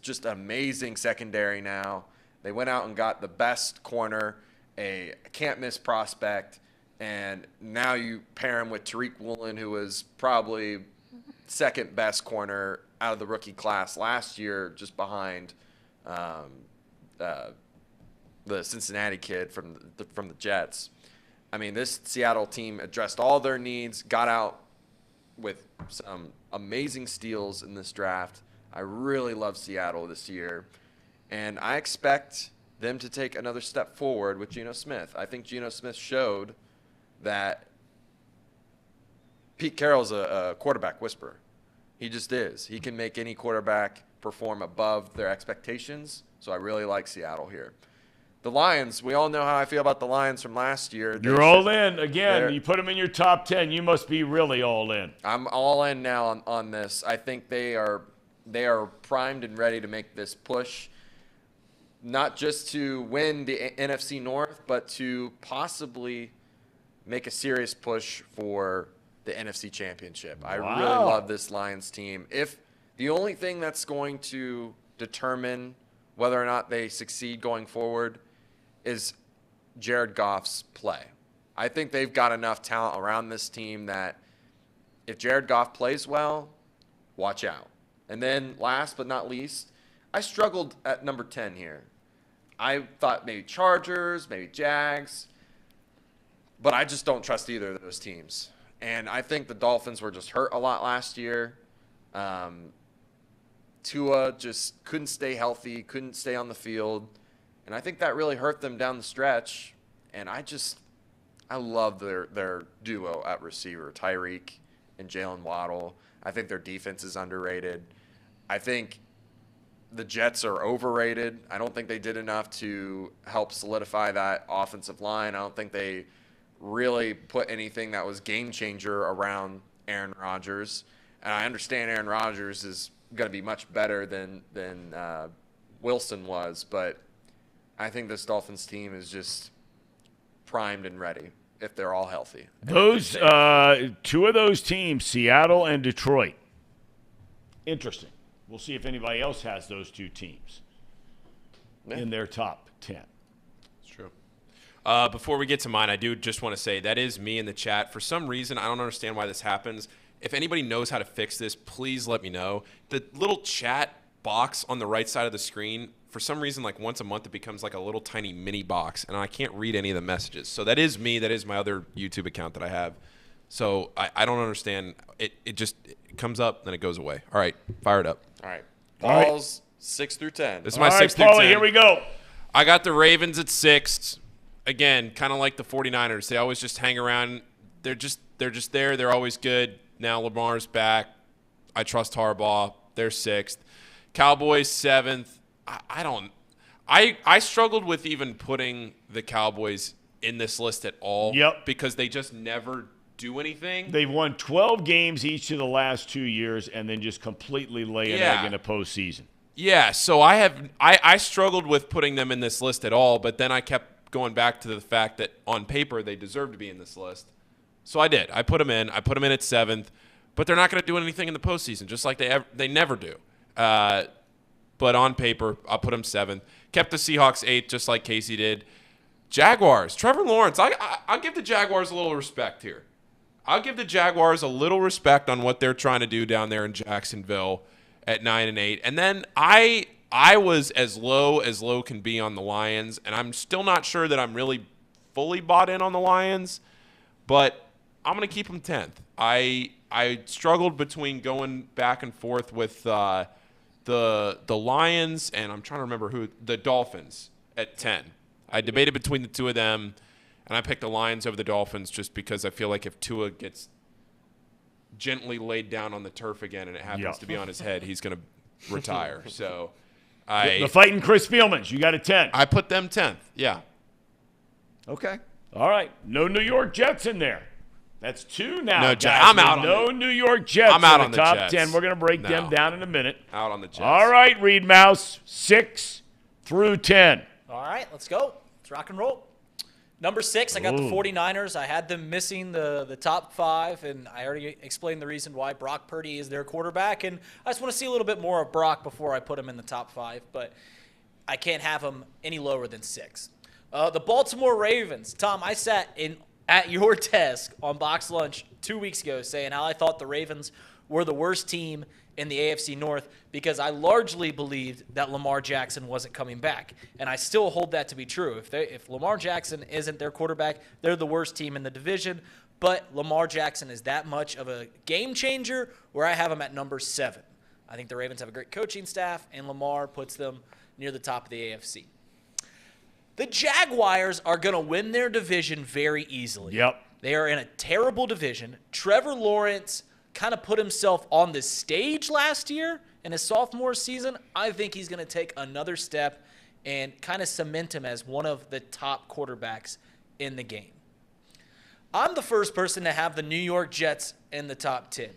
just amazing secondary now. They went out and got the best corner, a can't-miss prospect, and now you pair him with Tariq Woolen, who was probably second best corner out of the rookie class last year, just behind the Cincinnati kid from the Jets. I mean, this Seattle team addressed all their needs, got out with some amazing steals in this draft. I really love Seattle this year, and I expect them to take another step forward with Geno Smith. I think Geno Smith showed that Pete Carroll's a quarterback whisperer. He just is. He can make any quarterback perform above their expectations, so I really like Seattle here. The Lions, we all know how I feel about the Lions from last year. You're all in. Again, you put them in your top 10, you must be really all in. I'm all in now on this. I think they are primed and ready to make this push, not just to win the NFC North, but to possibly make a serious push for the NFC Championship. I really love this Lions team. If the only thing that's going to determine whether or not they succeed going forward is Jared Goff's play. I think they've got enough talent around this team that if Jared Goff plays well, watch out. And then last but not least, I struggled at number 10 here. I thought maybe Chargers, maybe Jags, but I just don't trust either of those teams. And I think the Dolphins were just hurt a lot last year. Tua just couldn't stay healthy, couldn't stay on the field. And I think that really hurt them down the stretch. And I love their duo at receiver, Tyreek and Jalen Waddle. I think their defense is underrated. I think the Jets are overrated. I don't think they did enough to help solidify that offensive line. I don't think they really put anything that was game changer around Aaron Rodgers. And I understand Aaron Rodgers is going to be much better than Wilson was, but I think this Dolphins team is just primed and ready if they're all healthy. Those two of those teams, Seattle and Detroit. Interesting. We'll see if anybody else has those two teams in their top 10. It's true. Before we get to mine, I do just want to say that is me in the chat. For some reason, I don't understand why this happens. If anybody knows how to fix this, please let me know. The little chat box on the right side of the screen, for some reason, like once a month, it becomes like a little tiny mini box, and I can't read any of the messages. So that is me. That is my other YouTube account that I have. So I don't understand. It just comes up, then it goes away. All right, fire it up. All right. All right. Paul's 6 through 10. This is my All 6 right, through Paulie, 10. here we go. I got the Ravens at 6. Again, kind of like the 49ers. They always just hang around. They're just there. They're always good. Now Lamar's back. I trust Harbaugh. They're 6th. Cowboys 7th. I struggled with even putting the Cowboys in this list at all. Yep. Because they just never do anything. They've won 12 games each of the last 2 years and then just completely lay an egg in the postseason. Yeah, so I struggled with putting them in this list at all, but then I kept going back to the fact that on paper they deserve to be in this list. So I did. I put them in. I put them in at 7th, but they're not going to do anything in the postseason, just like they never do. But on paper, I'll put them 7th. Kept the Seahawks 8th, just like Casey did. Jaguars, Trevor Lawrence. I'll give the Jaguars a little respect here. I'll give the Jaguars a little respect on what they're trying to do down there in Jacksonville at 9 and 8. And then I was as low can be on the Lions, and I'm still not sure that I'm really fully bought in on the Lions, but I'm going to keep them 10th. I struggled between going back and forth with the Lions, and I'm trying to remember the Dolphins at 10. I debated between the two of them, and I picked the Lions over the Dolphins just because I feel like if Tua gets gently laid down on the turf again and it happens to be on his head, he's going to retire. So the fighting Chris Spielmans, you got a 10. I put them 10th, yeah. Okay. All right. No New York Jets in there. That's 2 now. No, guys. I'm out on no New York Jets I'm out in on the the top Jets. 10. We're going to break No. them down in a minute. Out on the Jets. All right, Reed Mouse, 6 through 10. All right, let's go. Let's rock and roll. Number 6, I got the 49ers. I had them missing the top 5, and I already explained the reason why. Brock Purdy is their quarterback, and I just want to see a little bit more of Brock before I put him in the top 5, but I can't have him any lower than 6. The Baltimore Ravens. Tom, I sat at your desk on Box Lunch 2 weeks ago saying how I thought the Ravens were the worst team in the AFC North because I largely believed that Lamar Jackson wasn't coming back. And I still hold that to be true. If Lamar Jackson isn't their quarterback, they're the worst team in the division. But Lamar Jackson is that much of a game changer where I have him at number 7. I think the Ravens have a great coaching staff, and Lamar puts them near the top of the AFC. The Jaguars are going to win their division very easily. Yep. They are in a terrible division. Trevor Lawrence kind of put himself on the stage last year in his sophomore season. I think he's going to take another step and kind of cement him as one of the top quarterbacks in the game. I'm the first person to have the New York Jets in the top 10.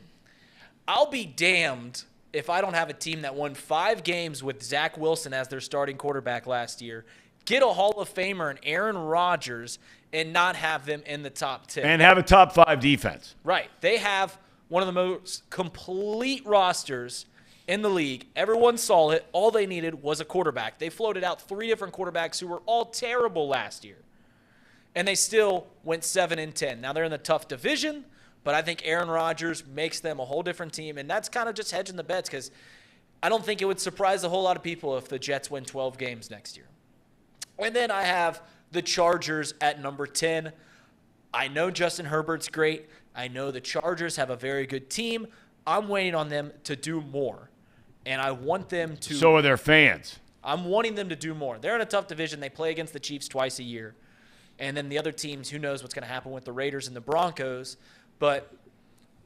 I'll be damned if I don't have a team that won 5 games with Zach Wilson as their starting quarterback last year, get a Hall of Famer in Aaron Rodgers, and not have them in the top 10. And have a top 5 defense. Right. They have one of the most complete rosters in the league. Everyone saw it. All they needed was a quarterback. They floated out 3 different quarterbacks who were all terrible last year. And they still went 7-10. Now they're in the tough division, but I think Aaron Rodgers makes them a whole different team. And that's kind of just hedging the bets because I don't think it would surprise a whole lot of people if the Jets win 12 games next year. And then I have the Chargers at number 10. I know Justin Herbert's great. I know the Chargers have a very good team. I'm waiting on them to do more. And I want them to. So are their fans. I'm wanting them to do more. They're in a tough division. They play against the Chiefs twice a year. And then the other teams, who knows what's going to happen with the Raiders and the Broncos. But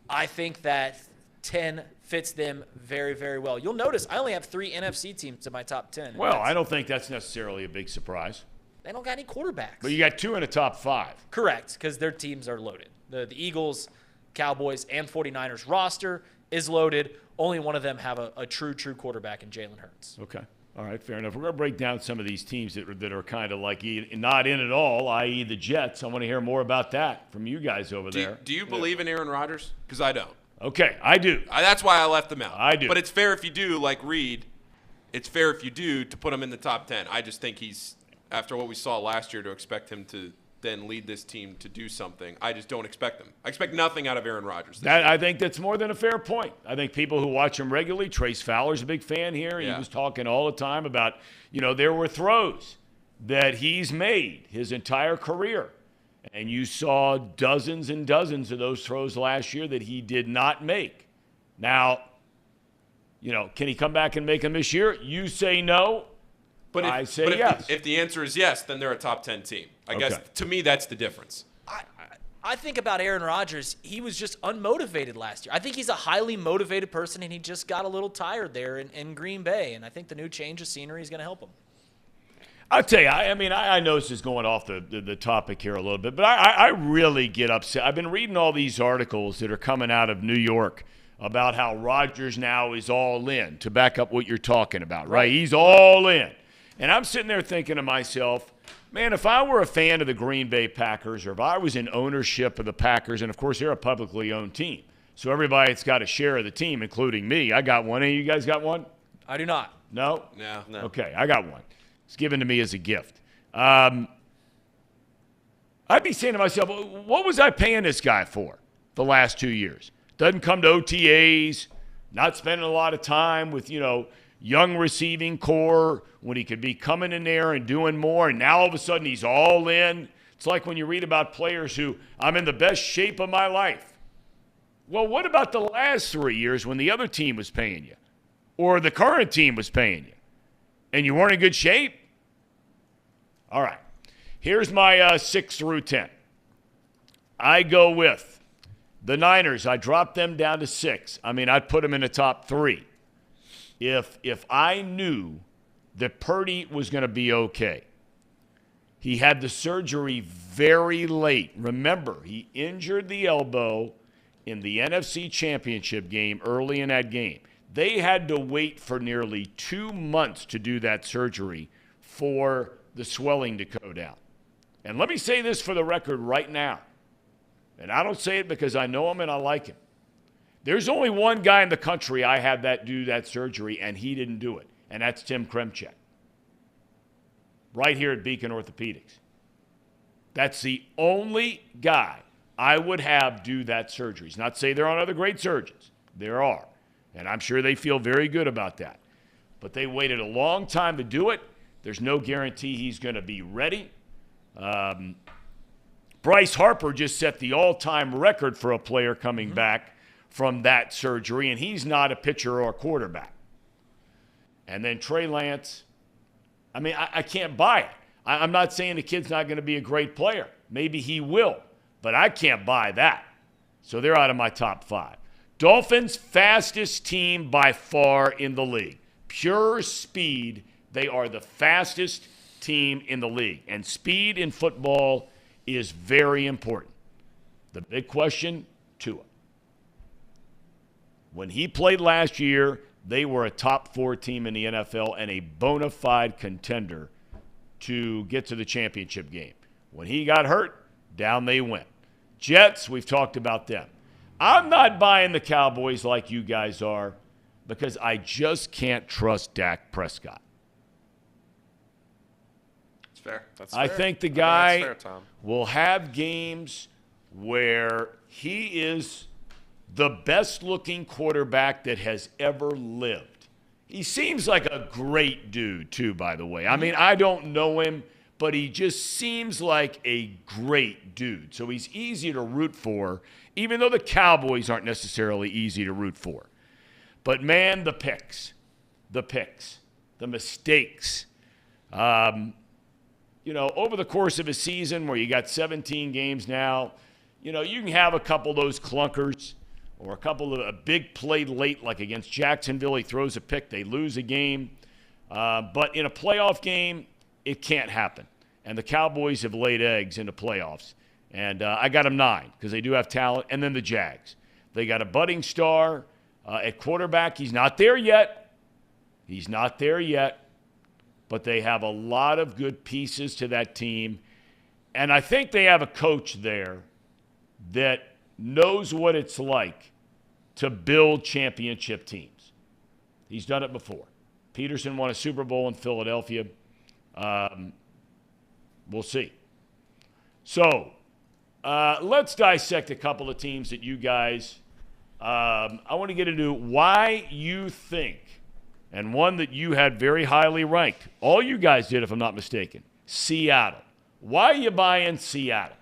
I think that 10 fits them very, very well. You'll notice I only have 3 NFC teams in my top 10. Well, I don't think that's necessarily a big surprise. They don't got any quarterbacks. But you got 2 in the top 5. Correct, because their teams are loaded. The Eagles, Cowboys, and 49ers roster is loaded. Only one of them have a true quarterback in Jalen Hurts. Okay. All right, fair enough. We're going to break down some of these teams that are kind of like not in at all, i.e. the Jets. I want to hear more about that from you guys over there. Do you believe in Aaron Rodgers? Because I don't. Okay, I do. That's why I left him out. I do. But it's fair if you do, like Reed. It's fair if you do to put him in the top 10. I just think he's, after what we saw last year, to expect him to then lead this team to do something. I just don't expect them. I expect nothing out of Aaron Rodgers. I think that's more than a fair point. I think people who watch him regularly, Trace Fowler's a big fan here. Yeah. He was talking all the time about, there were throws that he's made his entire career. And you saw dozens and dozens of those throws last year that he did not make. Now, can he come back and make them this year? You say no. I say yes. If the answer is yes, then they're a top 10 team. I guess, to me, that's the difference. I think about Aaron Rodgers, he was just unmotivated last year. I think he's a highly motivated person, and he just got a little tired there in Green Bay. And I think the new change of scenery is going to help him. I'll tell you, I know this is going off the topic here a little bit, but I really get upset. I've been reading all these articles that are coming out of New York about how Rodgers now is all in, to back up what you're talking about, right? He's all in. And I'm sitting there thinking to myself, man, if I were a fan of the Green Bay Packers, or if I was in ownership of the Packers, and of course they're a publicly owned team, so everybody's got a share of the team, including me. I got one. Any of you guys got one? I do not. No? No. Okay, I got one. It's given to me as a gift. I'd be saying to myself, what was I paying this guy for the last 2 years? Doesn't come to OTAs, not spending a lot of time with, young receiving core when he could be coming in there and doing more, and now all of a sudden he's all in. It's like when you read about players who, I'm in the best shape of my life. Well, what about the last 3 years when the other team was paying you or the current team was paying you and you weren't in good shape? All right, here's my 6 through 10. I go with the Niners. I dropped them down to 6. I'd put them in the top 3. If I knew that Purdy was going to be okay. He had the surgery very late. Remember, he injured the elbow in the NFC Championship game early in that game. They had to wait for nearly 2 months to do that surgery for the swelling to go down. And let me say this for the record right now. And I don't say it because I know him and I like him. There's only one guy in the country I had that do that surgery, and he didn't do it, and that's Tim Kremchek, right here at Beacon Orthopedics. That's the only guy I would have do that surgery. It's not to say there aren't other great surgeons. There are, and I'm sure they feel very good about that. But they waited a long time to do it. There's no guarantee he's going to be ready. Bryce Harper just set the all-time record for a player coming back from that surgery, and he's not a pitcher or a quarterback. And then Trey Lance, I can't buy it. I'm not saying the kid's not going to be a great player. Maybe he will, but I can't buy that. So they're out of my top 5. Dolphins, fastest team by far in the league. Pure speed. They are the fastest team in the league. And speed in football is very important. The big question, Tua. When he played last year, they were a top 4 team in the NFL and a bona fide contender to get to the championship game. When he got hurt, down they went. Jets, we've talked about them. I'm not buying the Cowboys like you guys are. because I just can't trust Dak Prescott. It's fair. That's I fair. think the I guy think that's fair, Tom. will have games where he is the best-looking quarterback that has ever lived. He seems like a great dude, too, by the way. I mean, I don't know him, but he just seems like a great dude. So he's easy to root for, even though the Cowboys aren't necessarily easy to root for. But, man, the picks, the mistakes. You know, over the course of a season where you got 17 games now, you know, you can have a couple of those clunkers or a couple of a big play late, like against Jacksonville. He throws a pick, they lose a game. But in a playoff game, it can't happen. And the Cowboys have laid eggs in the playoffs. And I got them 9 because they do have talent. And then the Jags. They got a budding star at quarterback. He's not there yet. But they have a lot of good pieces to that team. And I think they have a coach there that knows what it's like to build championship teams. He's done it before. Peterson won a Super Bowl in Philadelphia. We'll see. So let's dissect a couple of teams that you guys, I want to get into why you think, and one that you had very highly ranked. All you guys did, if I'm not mistaken. Seattle. Why are you buying Seattle?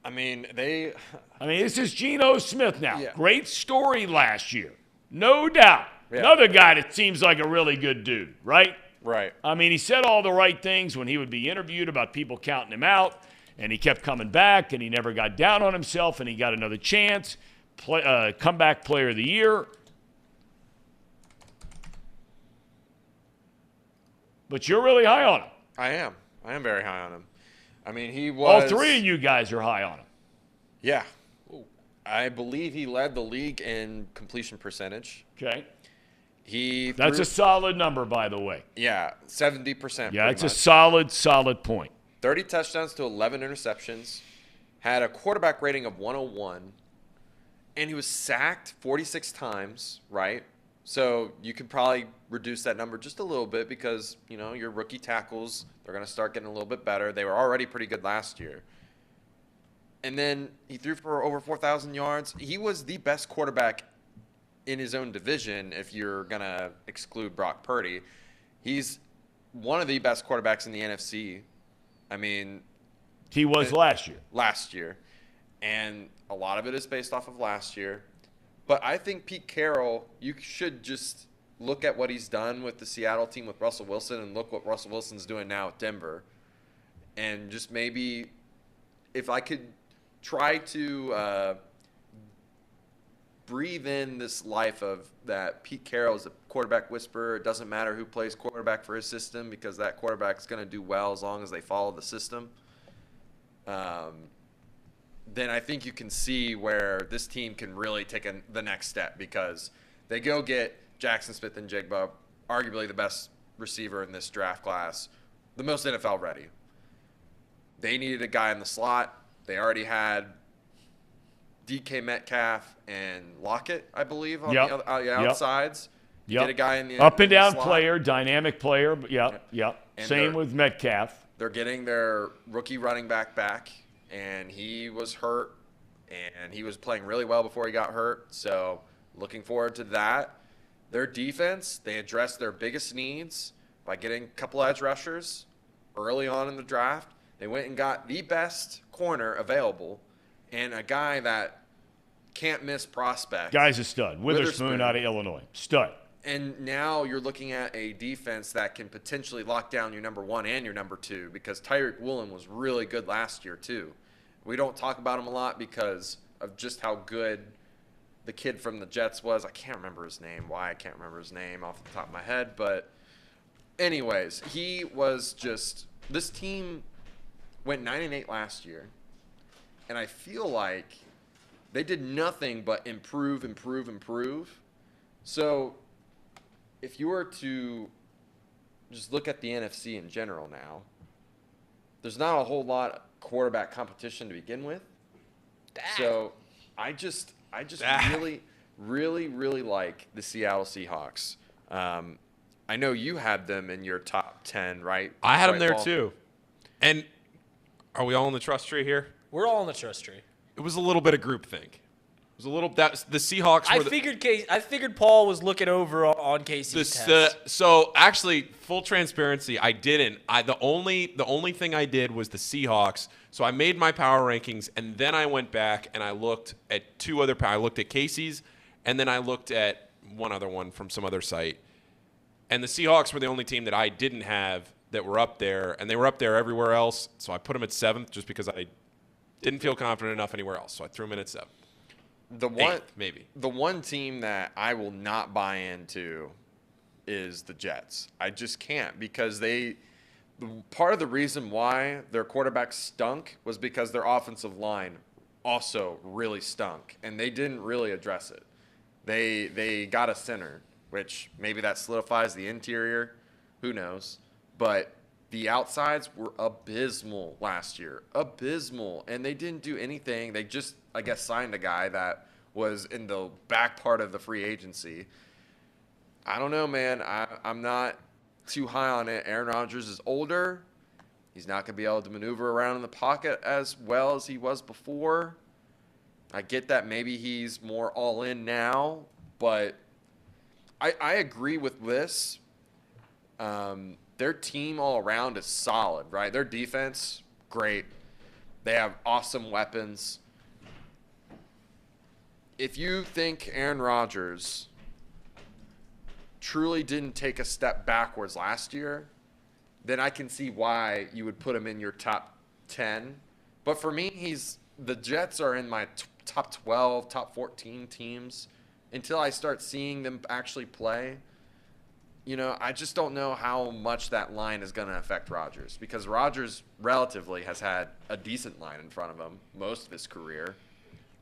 I mean, this is Geno Smith now. Yeah. Great story last year. No doubt. Yeah. Another guy that seems like a really good dude, right? Right. I mean, he said all the right things when he would be interviewed about people counting him out, and he kept coming back, and he never got down on himself, and he got another chance. Comeback player of the year. But you're really high on him. I am very high on him. I mean, he was. All three of you guys are high on him. Yeah. I believe he led the league in completion percentage. Okay. That's a solid number, by the way. Yeah, 70%. Yeah, it's much. a solid point. 30 touchdowns to 11 interceptions. Had a quarterback rating of 101. And he was sacked 46 times, right? So you could probably reduce that number just a little bit because, you know, your rookie tackles, they're going to start getting a little bit better. They were already pretty good last year. And then he threw for over 4,000 yards. He was the best quarterback in his own division if you're going to exclude Brock Purdy. He's one of the best quarterbacks in the NFC. I mean, he was last year. Last year. And a lot of it is based off of last year. But I think Pete Carroll, you should just look at what he's done with the Seattle team with Russell Wilson and look what Russell Wilson's doing now at Denver. And just maybe if I could try to breathe in this life of that Pete Carroll is a quarterback whisperer. It doesn't matter who plays quarterback for his system because that quarterback's going to do well as long as they follow the system. Then I think you can see where this team can really take the next step because they go get Jackson Smith and Jigba, arguably the best receiver in this draft class, the most NFL ready. They needed a guy in the slot. They already had DK Metcalf and Lockett, I believe, on the outsides. Get a guy in the up and down slot. player, dynamic player. Yep. And Same with Metcalf. They're getting their rookie running back, and he was hurt, and he was playing really well before he got hurt. So looking forward to that. Their defense, they addressed their biggest needs by getting a couple edge rushers early on in the draft. They went and got the best corner available and a guy that can't miss prospect. Guy's a stud. Witherspoon out of Illinois. Stud. And now you're looking at a defense that can potentially lock down your number one and your number two because Tyreek Woolen was really good last year too. We don't talk about him a lot because of just how good the kid from the Jets was. I can't remember his name. Why I can't remember his name off the top of my head. But anyways, he was just – this team went 9-8 last year. And I feel like they did nothing but improve. So if you were to just look at the NFC in general now, there's not a whole lot of quarterback competition to begin with. So I just really really, really like the Seattle Seahawks. I know you had them in your top 10, right? I had them Right, there Paul? too. And are we all in the trust tree here? We're all in the trust tree. It was a little bit of groupthink. It was a little the Seahawks were I figured Paul was looking over on Casey's test. So actually, full transparency, I didn't. The only thing I did was the Seahawks. So I made my power rankings, and then I went back and I looked at two other. I looked at Casey's, and then I looked at one other one from some other site. And the Seahawks were the only team that I didn't have that were up there, and they were up there everywhere else. So I put them at 7th just because I didn't feel confident enough anywhere else. So I threw them in at 7th. The one, 8th, maybe. The one team that I will not buy into is the Jets. I just can't, because part of the reason why their quarterback stunk was because their offensive line also really stunk, and they didn't really address it. They got a center, which maybe that solidifies the interior. Who knows? But the outsides were abysmal last year. Abysmal. And they didn't do anything. They just, I guess, signed a guy that was in the back part of the free agency. I don't know, man. I'm not too high on it. Aaron Rodgers is older. He's not going to be able to maneuver around in the pocket as well as he was before. I get that maybe he's more all in now, but I agree with this. Their team all around is solid, right? Their defense, great. They have awesome weapons. If you think Aaron Rodgers truly didn't take a step backwards last year, then I can see why you would put him in your top 10. But for me, the Jets are in my top 12, top 14 teams until I start seeing them actually play. You know, I just don't know how much that line is going to affect Rodgers, because Rodgers relatively has had a decent line in front of him most of his career.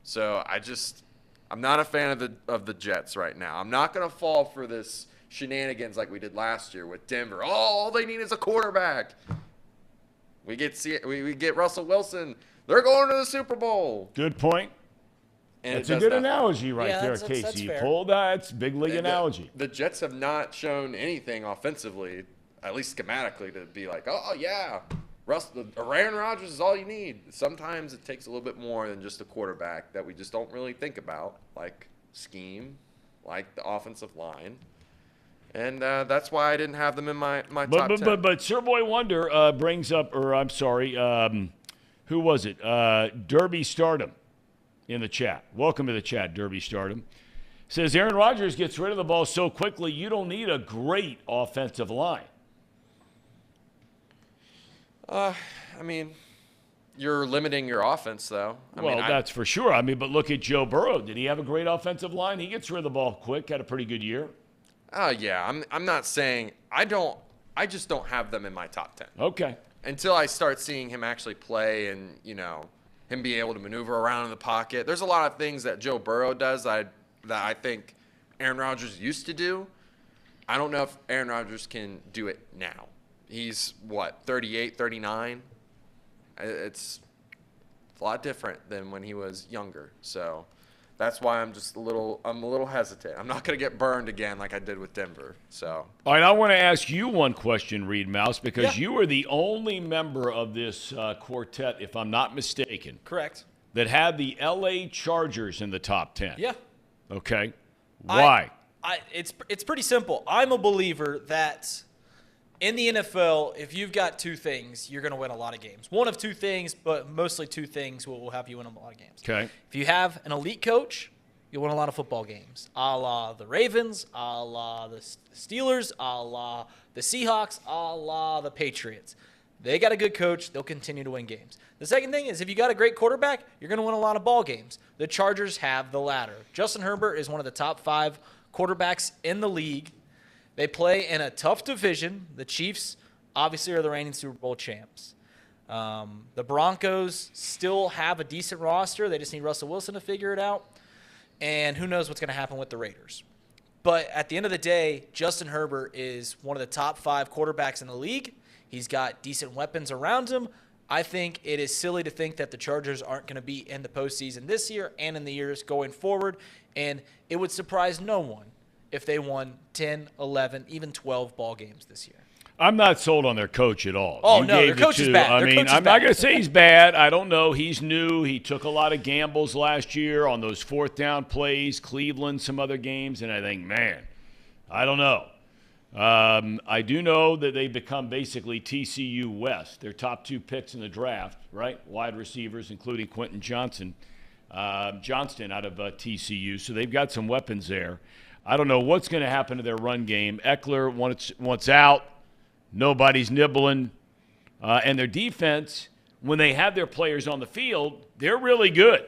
So I'm not a fan of the Jets right now. I'm not going to fall for this shenanigans like we did last year with Denver. Oh, all they need is a quarterback. We get Russell Wilson. They're going to the Super Bowl. Good point. And it's a good analogy right Yeah, there, that's Casey. You fair. pulled that. It's big league analogy. The Jets have not shown anything offensively, at least schematically, to be like, oh, yeah, Aaron Rodgers is all you need. Sometimes it takes a little bit more than just a quarterback that we just don't really think about, like scheme, like the offensive line. And that's why I didn't have them in my top 10. But Sir Boy Wonder brings up, who was it? Derby Stardom in the chat. Welcome to the chat, Derby Stardom. Says Aaron Rodgers gets rid of the ball so quickly, you don't need a great offensive line. I mean, you're limiting your offense, though. That's for sure. I mean, but look at Joe Burrow. Did he have a great offensive line? He gets rid of the ball quick, had a pretty good year. Oh, yeah. I'm not saying – I just don't have them in my top 10. Okay. Until I start seeing him actually play and, him be able to maneuver around in the pocket. There's a lot of things that Joe Burrow does that I think Aaron Rodgers used to do. I don't know if Aaron Rodgers can do it now. He's, 38, 39? It's a lot different than when he was younger. So that's why I'm a little hesitant. I'm not going to get burned again like I did with Denver. So. All right, I want to ask you one question, Reed Mouse, because you are the only member of this quartet, if I'm not mistaken. Correct. That had the L.A. Chargers in the top 10. Yeah. Okay. Why? It's pretty simple. I'm a believer that in the NFL, if you've got two things, you're going to win a lot of games. One of two things, but mostly two things will have you win a lot of games. Okay. If you have an elite coach, you'll win a lot of football games. A la the Ravens, a la the Steelers, a la the Seahawks, a la the Patriots. They got a good coach. They'll continue to win games. The second thing is if you got a great quarterback, you're going to win a lot of ball games. The Chargers have the latter. Justin Herbert is one of the top 5 quarterbacks in the league. They play in a tough division. The Chiefs obviously are the reigning Super Bowl champs. The Broncos still have a decent roster. They just need Russell Wilson to figure it out. And who knows what's going to happen with the Raiders. But at the end of the day, Justin Herbert is one of the top 5 quarterbacks in the league. He's got decent weapons around him. I think it is silly to think that the Chargers aren't going to be in the postseason this year and in the years going forward. And it would surprise no one if they won 10, 11, even 12 ball games this year. I'm not sold on their coach at all. Oh, no, their coach is bad. I mean, I'm not going to say he's bad. I don't know. He's new. He took a lot of gambles last year on those fourth down plays, Cleveland, some other games, and I think, man, I don't know. I do know that they've become basically TCU West. Their top 2 picks in the draft, right? Wide receivers, including Quentin Johnston out of TCU. So they've got some weapons there. I don't know what's going to happen to their run game. Eckler, once out, nobody's nibbling. And their defense, when they have their players on the field, they're really good.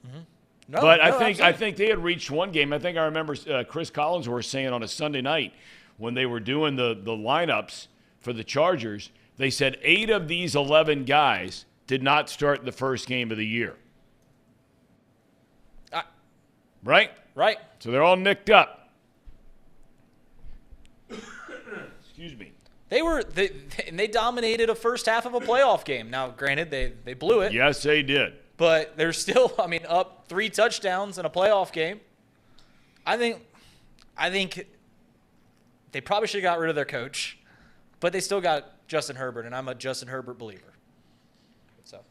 Mm-hmm. I think they had reached one game. I think I remember Chris Collinsworth saying on a Sunday night when they were doing the lineups for the Chargers, they said 8 of these 11 guys did not start the first game of the year. Right? Right. So they're all nicked up. Excuse me. They dominated a first half of a playoff game. Now, granted, they blew it. Yes, they did. But they're still, up 3 touchdowns in a playoff game. I think they probably should have got rid of their coach, but they still got Justin Herbert, and I'm a Justin Herbert believer. So,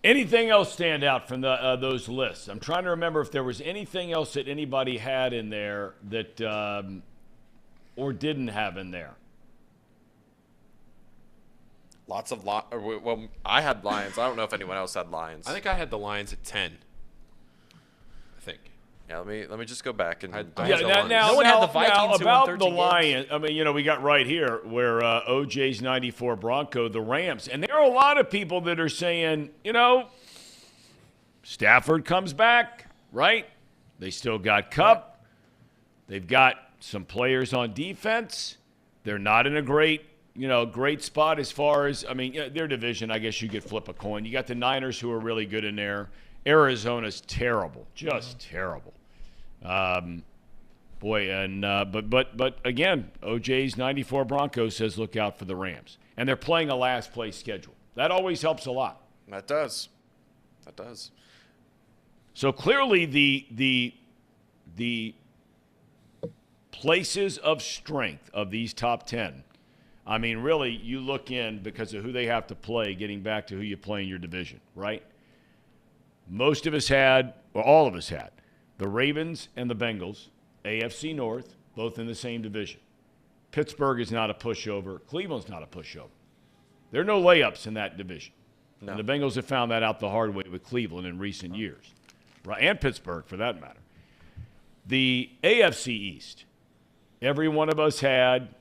anything else stand out from those lists? I'm trying to remember if there was anything else that anybody had in there that or didn't have in there. Lots of well, I had Lions. I don't know if anyone else had Lions. I think I had the Lions at 10. I think. Yeah, let me just go back and. No one had the Vikings about who won 13 the games. Lions. We got right here where OJ's 94 Bronco, the Rams, and there are a lot of people that are saying, Stafford comes back, right? They still got Kupp. They've got some players on defense. They're not in a great spot as far as their division. I guess you could flip a coin. You got the Niners who are really good in there. Arizona's terrible, just terrible. But again, OJ's 94 Broncos says look out for the Rams, and they're playing a last place schedule. That always helps a lot. That does. So clearly the places of strength of these top 10. Really, you look in because of who they have to play, getting back to who you play in your division, right? Most of us had, or all of us had, the Ravens and the Bengals, AFC North, both in the same division. Pittsburgh is not a pushover. Cleveland's not a pushover. There are no layups in that division. No. And the Bengals have found that out the hard way with Cleveland in recent years, right? And Pittsburgh, for that matter. The AFC East, every one of us had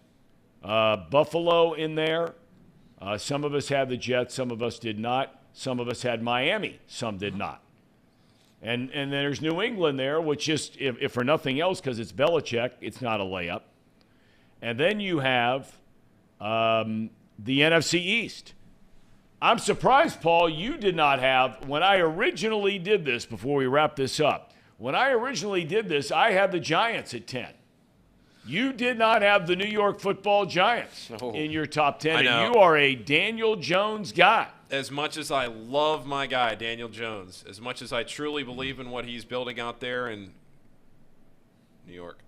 Buffalo in there. Some of us had the Jets. Some of us did not. Some of us had Miami. Some did not. And there's New England there, which just, if for nothing else, because it's Belichick, it's not a layup. And then you have the NFC East. I'm surprised, Paul, you did not have, when I originally did this, before we wrap this up, when I originally did this, I had the Giants at 10. You did not have the New York Football Giants in your top 10, and you are a Daniel Jones guy. As much as I love my guy, Daniel Jones, as much as I truly believe in what he's building out there in New York,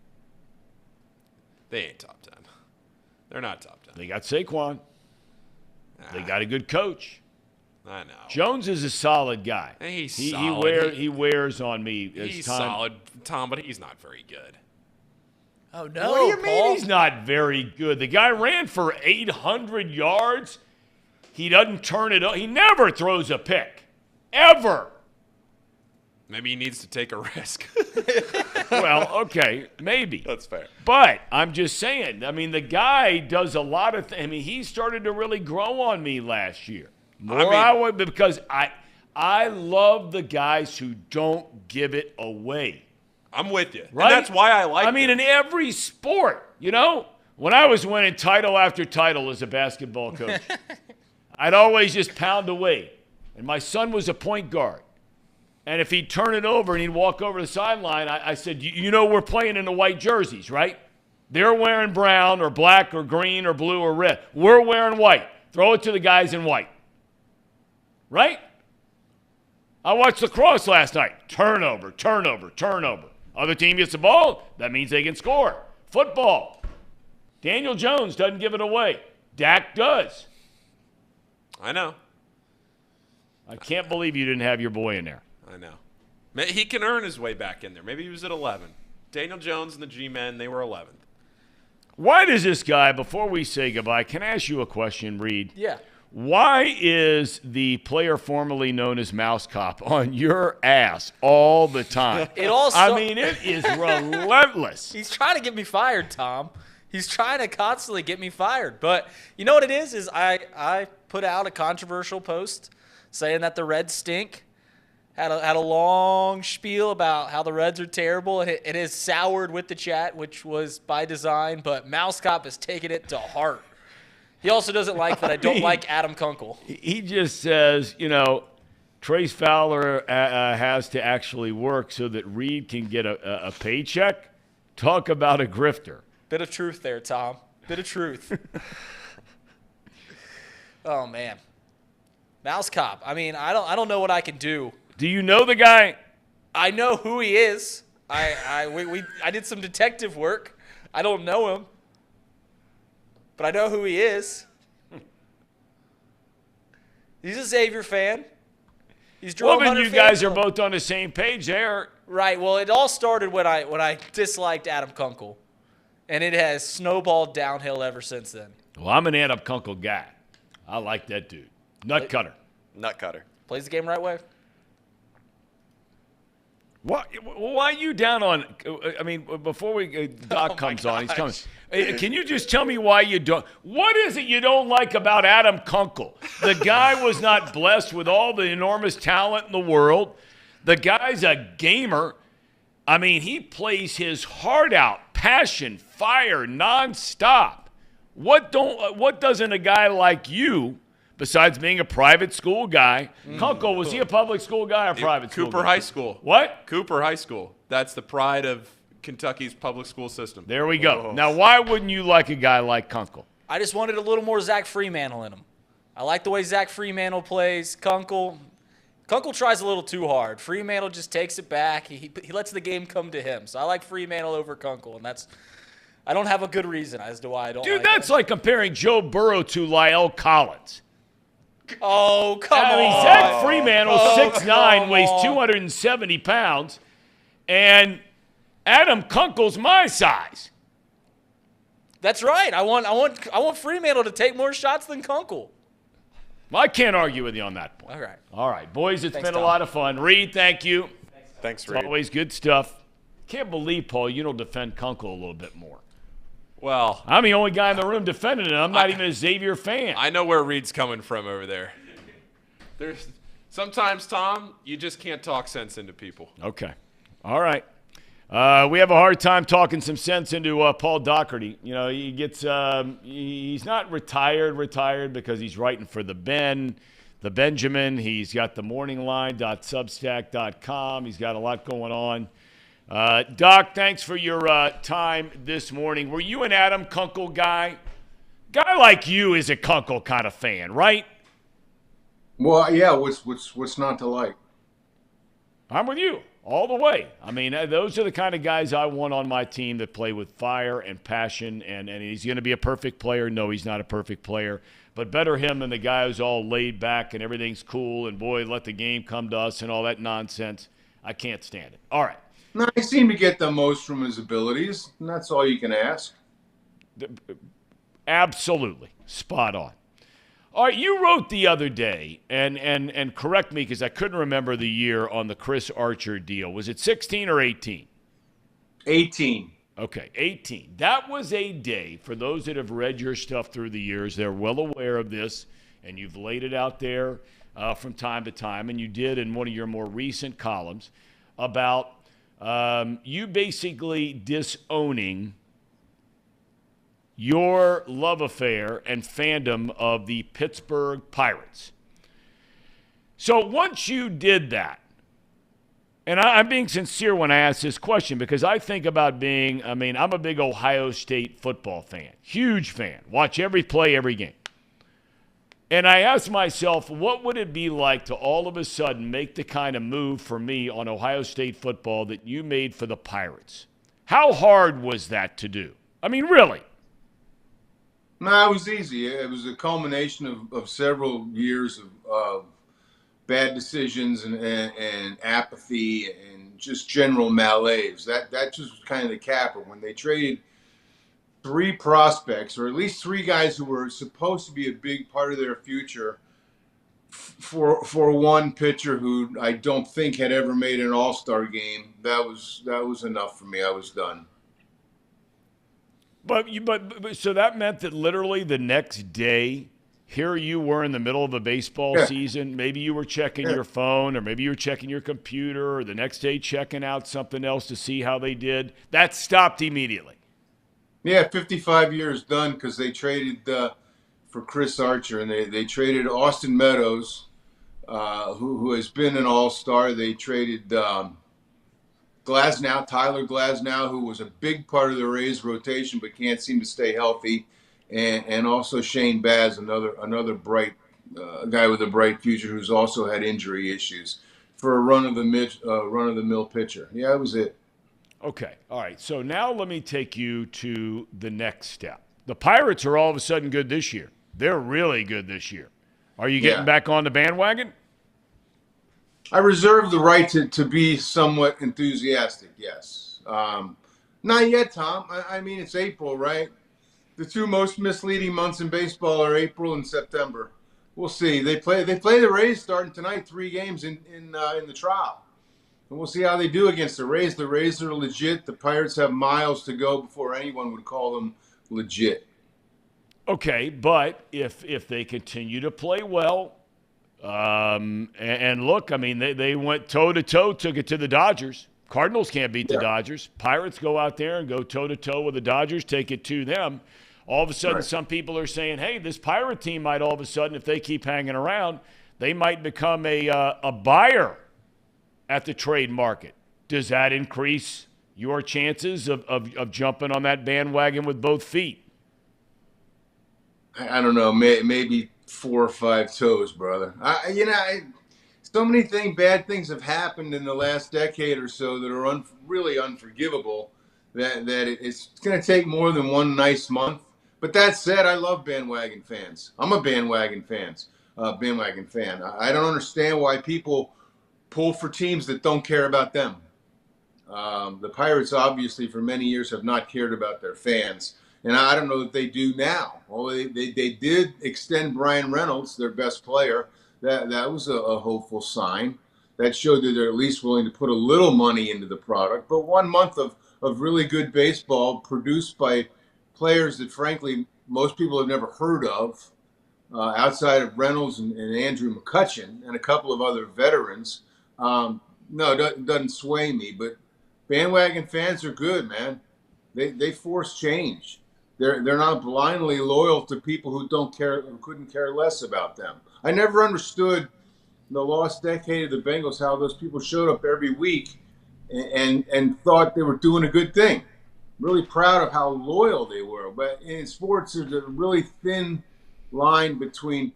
they ain't top 10. They're not top 10. They got Saquon. They got a good coach. I know. Jones is a solid guy. He's solid. He wears on me. He's solid, Tom, but he's not very good. Oh, no, What do you Paul? mean he's not very good? The guy ran for 800 yards. He doesn't turn it up. He never throws a pick. Ever. Maybe he needs to take a risk. Well, okay, maybe. That's fair. But I'm just saying, the guy does a lot of things. He started to really grow on me last year. Because I love the guys who don't give it away. I'm with you. Right? And that's why I like him. In every sport, when I was winning title after title as a basketball coach, I'd always just pound away. And my son was a point guard. And if he'd turn it over and he'd walk over the sideline, I said, we're playing in the white jerseys, right? They're wearing brown or black or green or blue or red. We're wearing white. Throw it to the guys in white. Right? I watched lacrosse last night. Turnover, turnover, turnover. Other team gets the ball, that means they can score. Football. Daniel Jones doesn't give it away. Dak does. I know. I can't believe you didn't have your boy in there. I know. He can earn his way back in there. Maybe he was at 11. Daniel Jones and the G-Men, they were 11th. Why does this guy, before we say goodbye, can I ask you a question, Reed? Yeah. Why is the player formerly known as Mouse Cop on your ass all the time? It all I mean, it is relentless. He's trying to get me fired, Thom. He's trying to constantly get me fired. But you know what it is I put out a controversial post saying that the Reds stink. Had a long spiel about how the Reds are terrible. It has soured with the chat, which was by design, but Mouse Cop has taken it to heart. He also doesn't like that I don't like Adam Kunkel. He just says, Trace Fowler has to actually work so that Reed can get a paycheck. Talk about a grifter. Bit of truth there, Thom. Bit of truth. Oh man, Mouse Cop. I mean, I don't know what I can do. Do you know the guy? I know who he is. I did some detective work. I don't know him, but I know who he is. He's a Xavier fan. He's Jerome Hunter you fan. guys are both on the same page there. Right. Well, it all started when I disliked Adam Kunkel, and it has snowballed downhill ever since then. Well, I'm an Adam Kunkel guy. I like that dude. Nut cutter. Nut cutter. Plays the game right way. Why are you down on? I mean, before Doc comes on, he's coming. Can you just tell me why you don't? What is it you don't like about Adam Kunkel? The guy was not blessed with all the enormous talent in the world. The guy's a gamer. I mean, he plays his heart out, passion, fire, nonstop. What doesn't a guy like you? Besides being a private school guy, Kunkel, was he a public school guy or private school? Cooper High School. What? Cooper High School. That's the pride of Kentucky's public school system. There we go. Oh. Now, why wouldn't you like a guy like Kunkel? I just wanted a little more Zach Freemantle in him. I like the way Zach Freemantle plays. Kunkel tries a little too hard. Freemantle just takes it back. He lets the game come to him. So I like Freemantle over Kunkel, and I don't have a good reason as to why I don't. Dude, like that's him. like comparing Joe Burrow to Lyle Collins. Oh, come on. I mean, Zach Freemantle, 6'9", weighs on. 270 pounds, and Adam Kunkel's my size. That's right. I want Freemantle to take more shots than Kunkel. Well, I can't argue with you on that point. All right, boys, it's Thanks, been a Thom. lot of fun. Reed, thank you. Thanks, It's Reed. always good stuff. Can't believe, Paul, you don't defend Kunkel a little bit more. Well, I'm the only guy in the room defending it. I'm not even a Xavier fan. I know where Reed's coming from over there. Sometimes, Thom, you just can't talk sense into people. Okay. All right. We have a hard time talking some sense into Paul Daugherty. He gets he's not retired because he's writing for the Benjamin. He's got the morningline.substack.com. He's got a lot going on. Doc, thanks for your time this morning. Were you an Adam Kunkel guy? Guy like you is a Kunkel kind of fan, right? Well, yeah. What's not to like? I'm with you all the way. I mean, those are the kind of guys I want on my team that play with fire and passion. And he's going to be a perfect player. No, he's not a perfect player. But better him than the guy who's all laid back and everything's cool and, boy, let the game come to us and all that nonsense. I can't stand it. All right. No, he seemed to get the most from his abilities, and that's all you can ask. Absolutely. Spot on. All right, you wrote the other day, and correct me because I couldn't remember the year on the Chris Archer deal. Was it 16 or 18? 18. Okay, 18. That was a day, for those that have read your stuff through the years, they're well aware of this, and you've laid it out there from time to time, and you did in one of your more recent columns about you basically disowning your love affair and fandom of the Pittsburgh Pirates. So once you did that, and I'm being sincere when I ask this question because I think about I'm a big Ohio State football fan, huge fan, watch every play, every game. And I asked myself, what would it be like to all of a sudden make the kind of move for me on Ohio State football that you made for the Pirates? How hard was that to do? I mean, really? No, it was easy. It was a culmination of several years of bad decisions and apathy and just general malaise. That just was kind of the capper when they traded 3 prospects, or at least 3 guys who were supposed to be a big part of their future, for one pitcher who I don't think had ever made an All-Star game. That was enough for me. I was done. But so that meant that literally the next day, here you were in the middle of a baseball season. Maybe you were checking your phone, or maybe you were checking your computer, or the next day checking out something else to see how they did. That stopped immediately. Yeah, 55 years done, because they traded for Chris Archer, and they traded Austin Meadows, who has been an all-star. They traded Tyler Glasnow, who was a big part of the Rays rotation but can't seem to stay healthy, and also Shane Baz, another bright guy with a bright future who's also had injury issues, for a run-of-the-mill pitcher. Yeah, that was it. Okay, all right. So now let me take you to the next step. The Pirates are all of a sudden good this year. They're really good this year. Are you getting back on the bandwagon? I reserve the right to be somewhat enthusiastic, yes. Not yet, Tom. I mean, it's April, right? The 2 most misleading months in baseball are April and September. We'll see. They play the Rays starting tonight, 3 games in the trial. And we'll see how they do against the Rays. The Rays are legit. The Pirates have miles to go before anyone would call them legit. Okay, but if they continue to play well, and look, I mean, they went toe-to-toe, took it to the Dodgers. Cardinals can't beat the Dodgers. Pirates go out there and go toe-to-toe with the Dodgers, take it to them. All of a sudden, some people are saying, hey, this Pirate team might all of a sudden, if they keep hanging around, they might become a buyer at the trade market. Does that increase your chances of jumping on that bandwagon with both feet? I don't know, maybe 4 or 5 toes, brother. So many bad things have happened in the last decade or so that are really unforgivable, that it's going to take more than one nice month. But that said, I love bandwagon fans. I'm a bandwagon fan. I don't understand why people pull for teams that don't care about them. The Pirates, obviously, for many years have not cared about their fans. And I don't know that they do now. Well, they did extend Brian Reynolds, their best player. That was a hopeful sign. That showed that they're at least willing to put a little money into the product. But 1 month of really good baseball produced by players that, frankly, most people have never heard of, outside of Reynolds and Andrew McCutchen and a couple of other veterans, no, it doesn't sway me. But bandwagon fans are good, man. They force change. They're not blindly loyal to people who don't care, who couldn't care less about them. I never understood the lost decade of the Bengals, how those people showed up every week and thought they were doing a good thing. Really proud of how loyal they were. But in sports, there's a really thin line between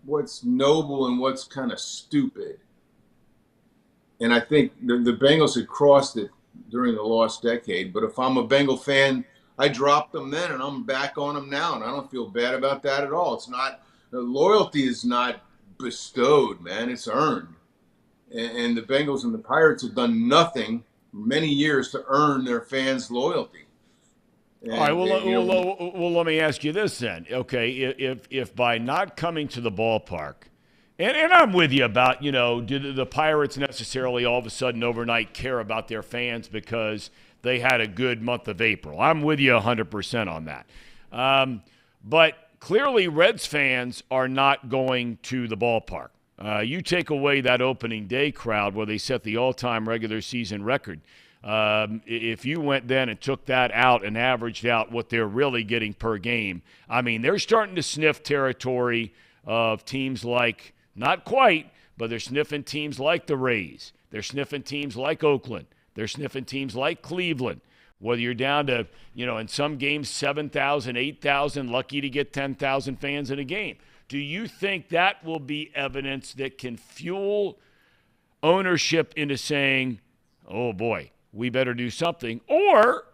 what's noble and what's kind of stupid. And I think the Bengals had crossed it during the lost decade. But if I'm a Bengal fan, I dropped them then, and I'm back on them now, and I don't feel bad about that at all. It's not, the loyalty is not bestowed, man. It's earned. And the Bengals and the Pirates have done nothing for many years to earn their fans' loyalty. And, all right, well, let me ask you this then. Okay, if by not coming to the ballpark, and I'm with you about, do the Pirates necessarily all of a sudden overnight care about their fans because they had a good month of April? I'm with you 100% on that. But clearly Reds fans are not going to the ballpark. You take away that opening day crowd where they set the all-time regular season record. If you went then and took that out and averaged out what they're really getting per game, I mean, they're starting to sniff territory of teams like, not quite, but they're sniffing teams like the Rays. They're sniffing teams like Oakland. They're sniffing teams like Cleveland. Whether you're down to, in some games, 7,000, 8,000, lucky to get 10,000 fans in a game. Do you think that will be evidence that can fuel ownership into saying, oh boy, we better do something? Or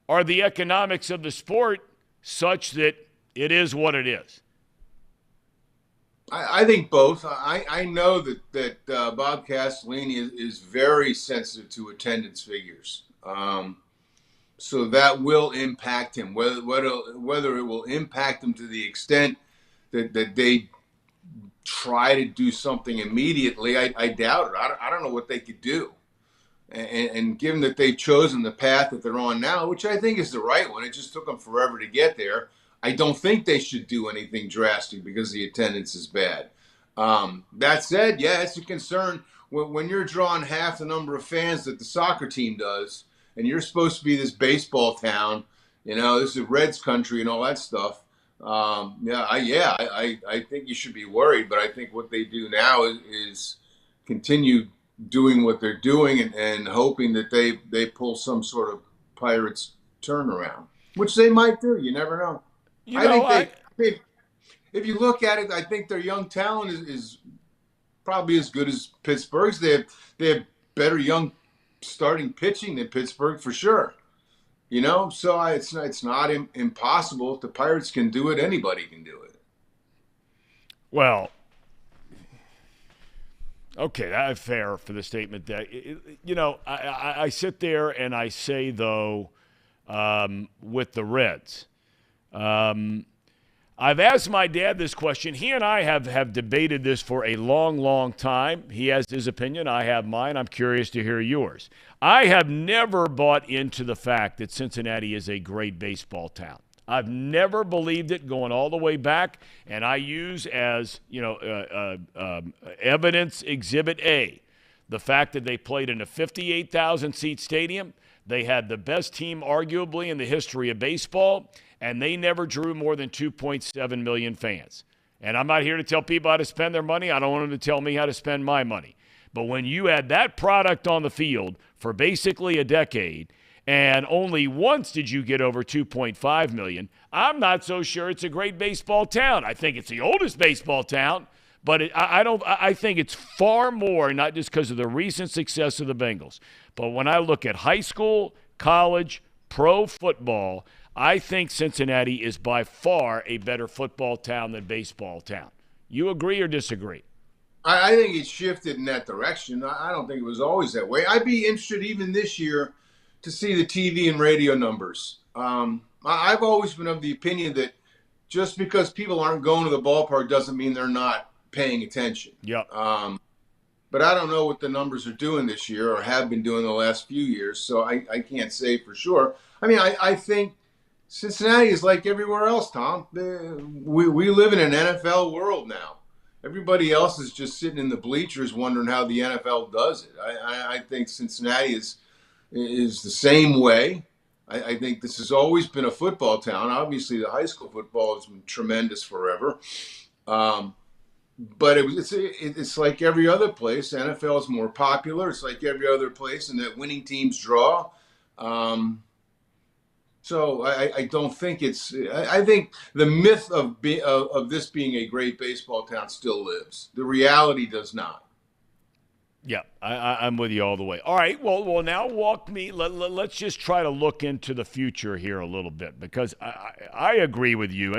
are the economics of the sport such that it is what it is? I think both. I know that Bob Castellini is very sensitive to attendance figures. So that will impact him. Whether it will impact him to the extent that they try to do something immediately, I doubt it. I don't know what they could do. And given that they've chosen the path that they're on now, which I think is the right one, it just took them forever to get there. I don't think they should do anything drastic because the attendance is bad. That said, yeah, it's a concern when you're drawing half the number of fans that the soccer team does, and you're supposed to be this baseball town, this is Reds country and all that stuff. I think you should be worried, but I think what they do now is continue doing what they're doing and hoping that they pull some sort of Pirates turnaround, which they might do. You never know. If you look at it, I think their young talent is probably as good as Pittsburgh's. They have better young starting pitching than Pittsburgh for sure. So it's not impossible. If the Pirates can do it, anybody can do it. Well, okay, that's fair for the statement that I sit there and I say though, with the Reds. I've asked my dad this question. He and I have debated this for a long, long time. He has his opinion. I have mine. I'm curious to hear yours. I have never bought into the fact that Cincinnati is a great baseball town. I've never believed it going all the way back, and I use as evidence Exhibit A the fact that they played in a 58,000-seat stadium. They had the best team arguably in the history of baseball, and they never drew more than 2.7 million fans. And I'm not here to tell people how to spend their money. I don't want them to tell me how to spend my money. But when you had that product on the field for basically a decade, and only once did you get over 2.5 million, I'm not so sure it's a great baseball town. I think it's the oldest baseball town, but I think it's far more, not just because of the recent success of the Bengals, but when I look at high school, college, pro football, I think Cincinnati is by far a better football town than baseball town. You agree or disagree? I think it shifted in that direction. I don't think it was always that way. I'd be interested even this year to see the TV and radio numbers. I've always been of the opinion that just because people aren't going to the ballpark doesn't mean they're not paying attention. Yep. But I don't know what the numbers are doing this year or have been doing the last few years, so I can't say for sure. I mean, I think Cincinnati is like everywhere else, Tom. We live in an NFL world now. Everybody else is just sitting in the bleachers wondering how the NFL does it. I think Cincinnati is the same way. I think this has always been a football town. Obviously, the high school football has been tremendous forever. But it's like every other place. NFL is more popular. It's like every other place, and that winning teams draw. So I don't think it's. I think the myth of this being a great baseball town still lives. The reality does not. Yeah, I'm with you all the way. All right, well now walk me. Let's just try to look into the future here a little bit, because I agree with you.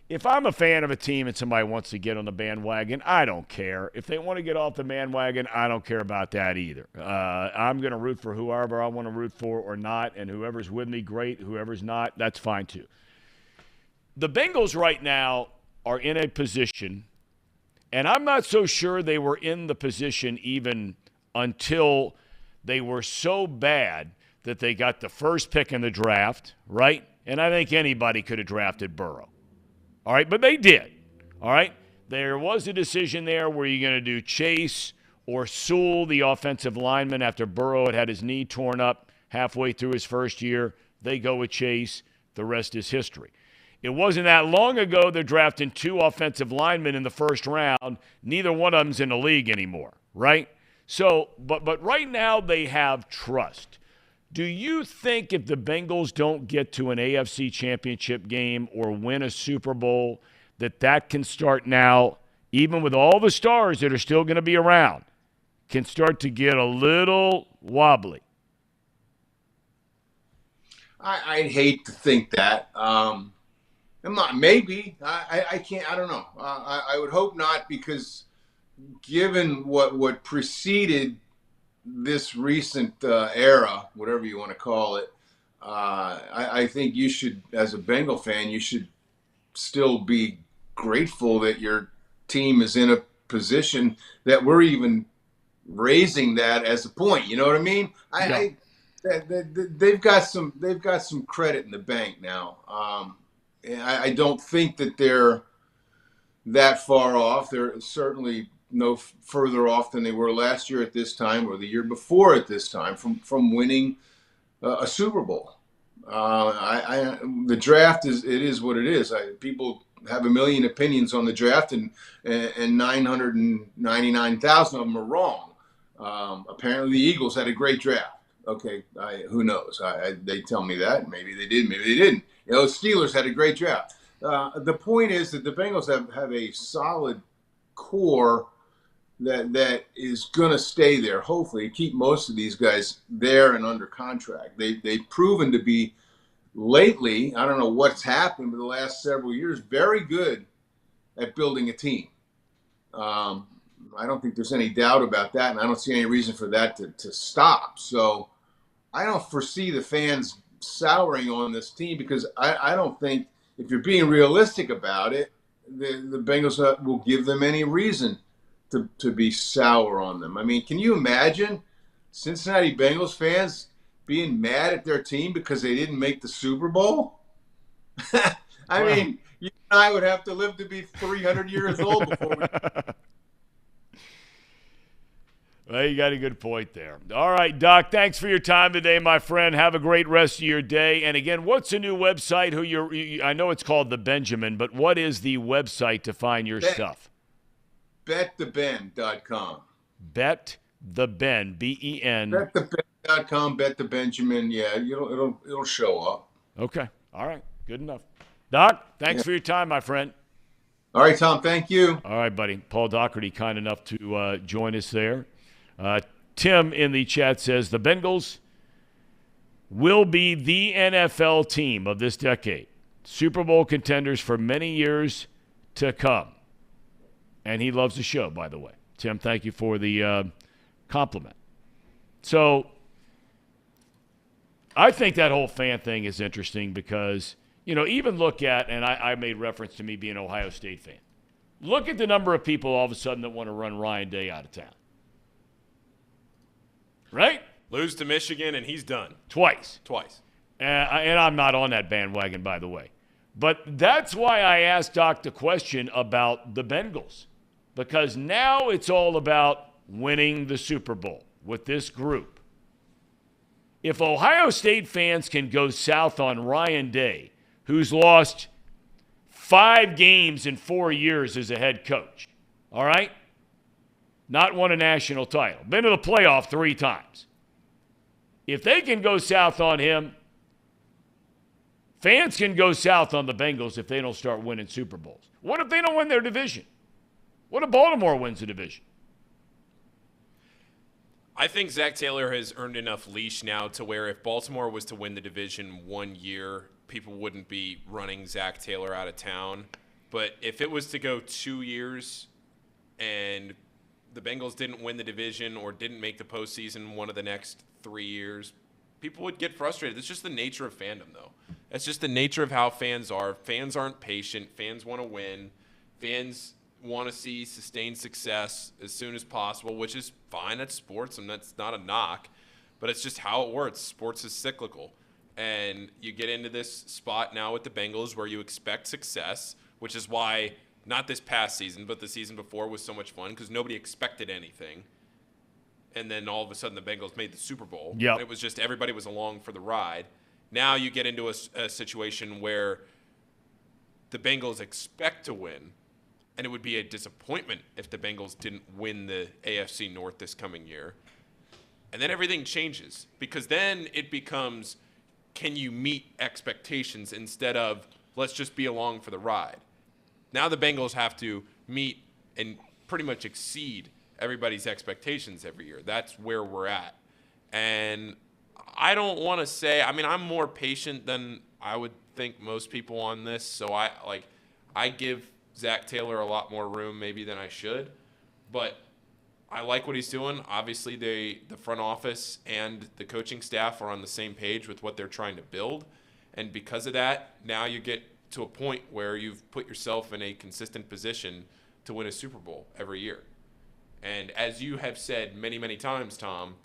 If I'm a fan of a team and somebody wants to get on the bandwagon, I don't care. If they want to get off the bandwagon, I don't care about that either. I'm going to root for whoever I want to root for or not, and whoever's with me, great. Whoever's not, that's fine too. The Bengals right now are in a position, and I'm not so sure they were in the position even until they were so bad that they got the first pick in the draft, right? And I think anybody could have drafted Burrow. All right, but they did. All right, there was a decision there where you're going to do Chase or Sewell, the offensive lineman, after Burrow had his knee torn up halfway through his first year. They go with Chase. The rest is history. It wasn't that long ago they're drafting 2 offensive linemen in the first round. Neither one of them's in the league anymore, right? So, but right now they have trust. Do you think if the Bengals don't get to an AFC championship game or win a Super Bowl, that can start now, even with all the stars that are still going to be around, can start to get a little wobbly? I'd hate to think that. Maybe. I can't. I don't know. I would hope not, because given what preceded this recent era, whatever you want to call it, I think you should, as a Bengal fan, you should still be grateful that your team is in a position that we're even raising that as a point. You know what I mean? They've got some credit in the bank now. I don't think that they're that far off. They're certainly no further off than they were last year at this time or the year before at this time from winning a Super Bowl. The draft is what it is. People have a million opinions on the draft, and 999,000 of them are wrong. Apparently, the Eagles had a great draft. Okay, who knows? They tell me that. Maybe they did, maybe they didn't. Steelers had a great draft. The point is that the Bengals have a solid core that is going to stay there, hopefully, keep most of these guys there and under contract. They've proven to be, lately, I don't know what's happened, but the last several years, very good at building a team. I don't think there's any doubt about that, and I don't see any reason for that to stop. So I don't foresee the fans souring on this team, because I don't think, if you're being realistic about it, the Bengals will give them any reason to be sour on them. I mean, can you imagine Cincinnati Bengals fans being mad at their team because they didn't make the Super Bowl? I mean, you and I would have to live to be 300 years old before we... Well, you got a good point there. All right, Doc, thanks for your time today, my friend. Have a great rest of your day. And again, what's the new website? I know it's called The Benjamin, but what is the website to find your stuff? BetTheBen.com. BetTheBen, BEN. BetTheBen.com, BetTheBenjamin. Yeah, it'll show up. Okay. All right. Good enough. Doc, thanks for your time, my friend. All right, Tom. Thank you. All right, buddy. Paul Daugherty, kind enough to join us there. Tim in the chat says the Bengals will be the NFL team of this decade. Super Bowl contenders for many years to come. And he loves the show, by the way. Tim, thank you for the compliment. So I think that whole fan thing is interesting because, even look at, and I made reference to me being an Ohio State fan. Look at the number of people all of a sudden that want to run Ryan Day out of town. Right? Lose to Michigan, and he's done. Twice. And I'm not on that bandwagon, by the way. But that's why I asked Doc the question about the Bengals. Because now it's all about winning the Super Bowl with this group. If Ohio State fans can go south on Ryan Day, who's lost 5 games in 4 years as a head coach, all right? Not won a national title. Been to the playoff 3 times. If they can go south on him, fans can go south on the Bengals if they don't start winning Super Bowls. What if they don't win their division? What if Baltimore wins the division? I think Zach Taylor has earned enough leash now to where if Baltimore was to win the division 1 year, people wouldn't be running Zach Taylor out of town. But if it was to go 2 years and the Bengals didn't win the division or didn't make the postseason one of the next 3 years, people would get frustrated. It's just the nature of fandom, though. That's just the nature of how fans are. Fans aren't patient. Fans want to win. Fans want to see sustained success as soon as possible, which is fine. That's sports, and that's not a knock. But it's just how it works. Sports is cyclical. And you get into this spot now with the Bengals where you expect success, which is why not this past season, but the season before was so much fun because nobody expected anything. And then all of a sudden the Bengals made the Super Bowl. Yep. It was just everybody was along for the ride. Now you get into a situation where the Bengals expect to win, and it would be a disappointment if the Bengals didn't win the AFC North this coming year. And then everything changes because then it becomes, can you meet expectations instead of let's just be along for the ride? Now the Bengals have to meet and pretty much exceed everybody's expectations every year. That's where we're at. And I don't want to say, I mean, I'm more patient than I would think most people on this. So I give Zach Taylor a lot more room maybe than I should. But I like what he's doing. Obviously, the front office and the coaching staff are on the same page with what they're trying to build. And because of that, now you get to a point where you've put yourself in a consistent position to win a Super Bowl every year. And as you have said many, many times, Tom,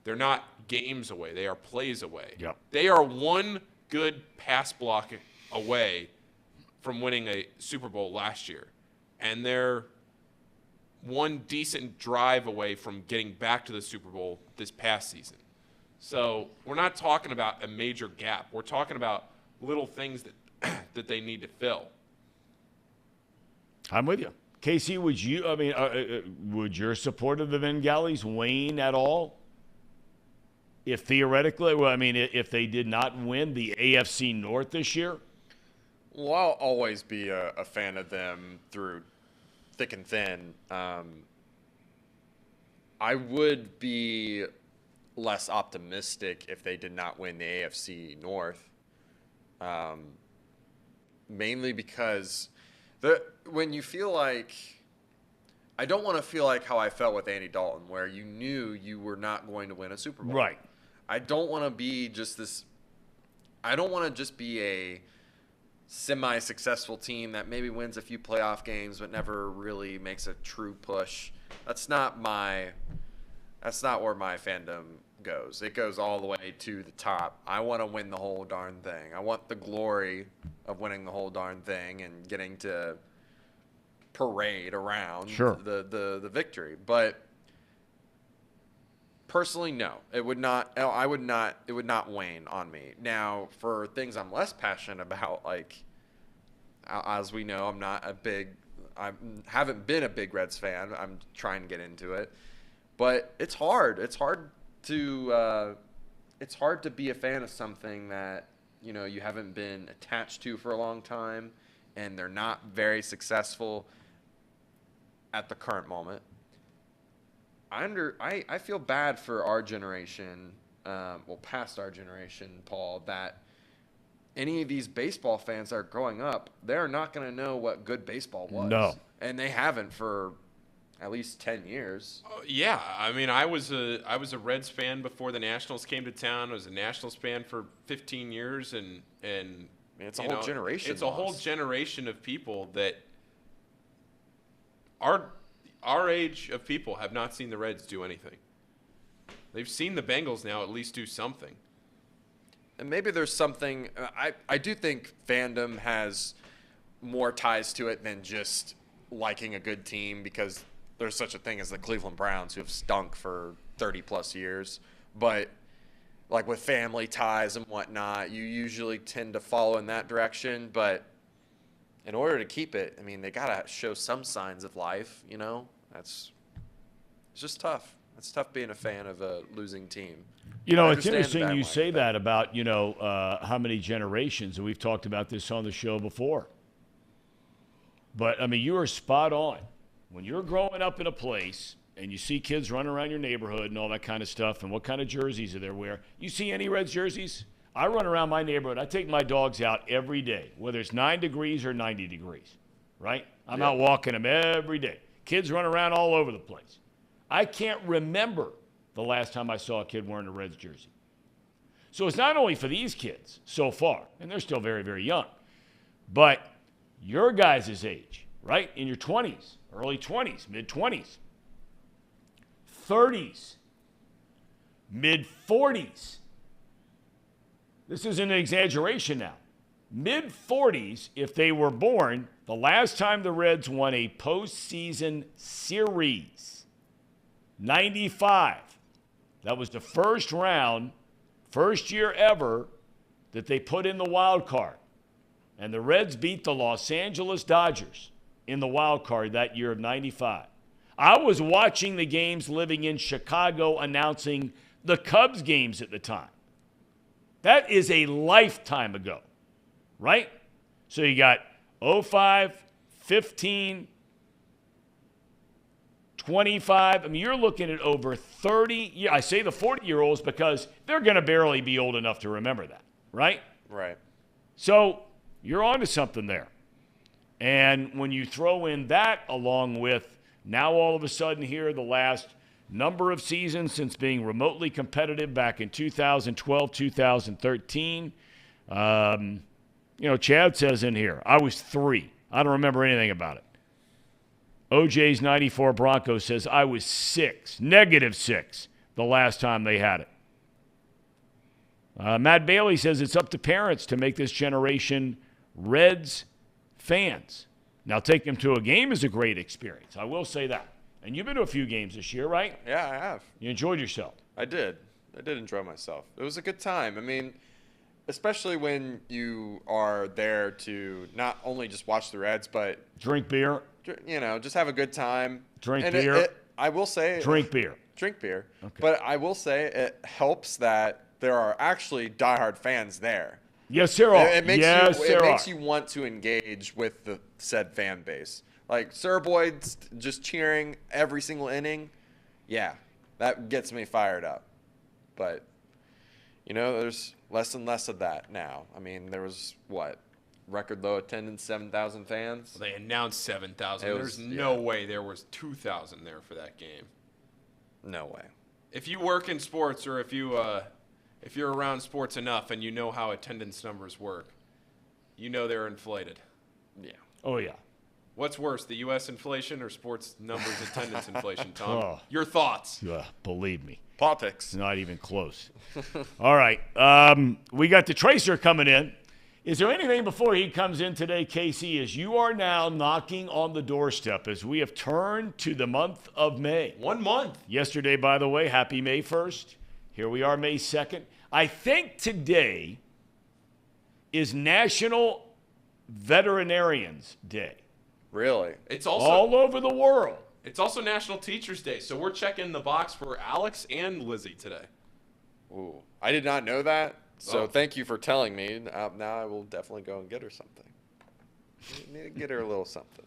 they're not games away. They are plays away. Yep. They are one good pass block away from winning a Super Bowl last year. And they're one decent drive away from getting back to the Super Bowl this past season. So we're not talking about a major gap. We're talking about little things that they need to fill. I'm with you. Casey, would would your support of the Bengalis wane at all? If theoretically, if they did not win the AFC North this year? Well, I'll always be a fan of them through thick and thin. I would be less optimistic if they did not win the AFC North, mainly because when you feel like, I don't want to feel like how I felt with Andy Dalton, where you knew you were not going to win a Super Bowl. Right. I don't want to be just this. I don't want to just be a semi-successful team that maybe wins a few playoff games but never really makes a true push. That's not where my fandom goes. It goes all the way to the top. I want to win the whole darn thing. I want the glory of winning the whole darn thing and getting to parade around the victory. But personally, no. It would not wane on me. Now, for things I'm less passionate about, like, as we know, I haven't been a big Reds fan. I'm trying to get into it. But it's hard. It's hard to be a fan of something that, you haven't been attached to for a long time, and they're not very successful at the current moment. I feel bad for our generation, past our generation, Paul, that any of these baseball fans that are growing up, they're not going to know what good baseball was. No. And they haven't for at least 10 years. Yeah, I mean, I was a Reds fan before the Nationals came to town. I was a Nationals fan for 15 years, and it's a whole generation. It's a whole generation of people that our age of people have not seen the Reds do anything. They've seen the Bengals now at least do something. And maybe there's something I do think fandom has more ties to it than just liking a good team, because there's such a thing as the Cleveland Browns, who have stunk for 30-plus years. But, like, with family ties and whatnot, you usually tend to follow in that direction. But in order to keep it, I mean, they got to show some signs of life, It's just tough. It's tough being a fan of a losing team. It's interesting you say that about, how many generations, and we've talked about this on the show before. But, I mean, you are spot on. When you're growing up in a place and you see kids running around your neighborhood and all that kind of stuff, and what kind of jerseys are they wearing, you see any Reds jerseys? I run around my neighborhood. I take my dogs out every day, whether it's 9 degrees or 90 degrees, right? I'm out walking them every day. Kids run around all over the place. I can't remember the last time I saw a kid wearing a Reds jersey. So it's not only for these kids so far, and they're still very, very young, but your guys' age, right? In your 20s, early 20s, mid-20s, 30s, mid-40s. This isn't an exaggeration now. Mid-40s, if they were born, the last time the Reds won a postseason series, 95. That was the first round, first year ever that they put in the wild card. And the Reds beat the Los Angeles Dodgers in the wild card that year of 95. I was watching the games living in Chicago, announcing the Cubs games at the time. That is a lifetime ago, right? So you got 05, 15, 25. I mean, you're looking at over 30. Yeah, I say the 40-year-olds because they're going to barely be old enough to remember that, right? Right. So you're on to something there. And when you throw in that along with now all of a sudden here the last number of seasons since being remotely competitive back in 2012, 2013, Chad says in here, I was 3. I don't remember anything about it. OJ's 94 Broncos says, I was 6, -6, the last time they had it. Matt Bailey says it's up to parents to make this generation Reds fans. Now, taking them to a game is a great experience. I will say that. And you've been to a few games this year, right? Yeah, I have. You enjoyed yourself. I did enjoy myself. It was a good time. I mean, especially when you are there to not only just watch the Reds, but drink beer. Just have a good time. Drink beer. I will say. Drink beer. Drink beer. Okay. But I will say it helps that there are actually diehard fans there. Yes, there are. It makes you want to engage with the said fan base. Like Sir Boyd's just cheering every single inning. Yeah, that gets me fired up. But, there's less and less of that now. I mean, there was, record low attendance, 7,000 fans? They announced 7,000. There's no way there was 2,000 there for that game. No way. If you work in sports or if you're around sports enough and you know how attendance numbers work, they're inflated. Yeah. Oh, yeah. What's worse, the U.S. inflation or sports numbers attendance inflation, Tom? Oh. Your thoughts? Believe me. Politics. It's not even close. All right. We got the Tracer coming in. Is there anything before he comes in today, Casey, as you are now knocking on the doorstep as we have turned to the month of May? 1 month. Yesterday, by the way, happy May 1st. Here we are, May 2nd. I think today is National Veterinarians Day. Really? It's also all over the world. It's also National Teachers Day, so we're checking the box for Alex and Lizzie today. Ooh, I did not know that. So thank you for telling me. Now I will definitely go and get her something. Need to get her a little something.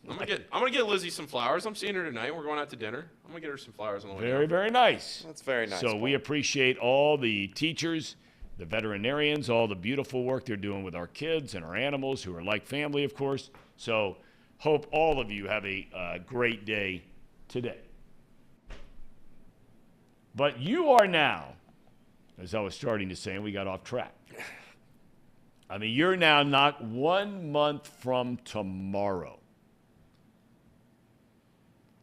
I'm gonna get Lizzie some flowers. I'm seeing her tonight. We're going out to dinner. I'm gonna get her some flowers on the way down. Very, very nice. That's very nice. So we appreciate all the teachers, the veterinarians, all the beautiful work they're doing with our kids and our animals who are like family, of course. So hope all of you have a great day today. But you are now, as I was starting to say, and we got off track. I mean, you're now not 1 month from tomorrow.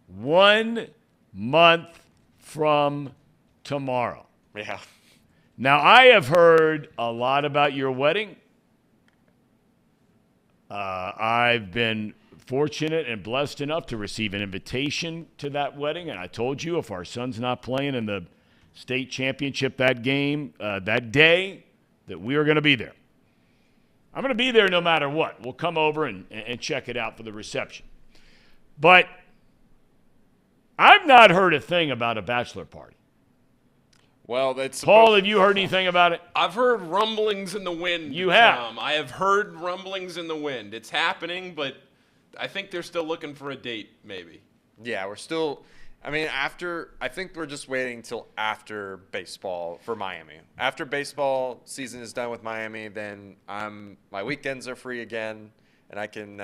1 month from tomorrow. Yeah. Now, I have heard a lot about your wedding. I've been fortunate and blessed enough to receive an invitation to that wedding, and I told you if our son's not playing in the state championship that day, that we are going to be there. I'm going to be there no matter what. We'll come over and check it out for the reception. But I've not heard a thing about a bachelor party. Well, that's Paul, have you heard anything about it? I've heard rumblings in the wind. You have? Tom. I have heard rumblings in the wind. It's happening, but I think they're still looking for a date, maybe. Yeah, we're still – I think we're just waiting till after baseball for Miami. After baseball season is done with Miami, then my weekends are free again, and I can,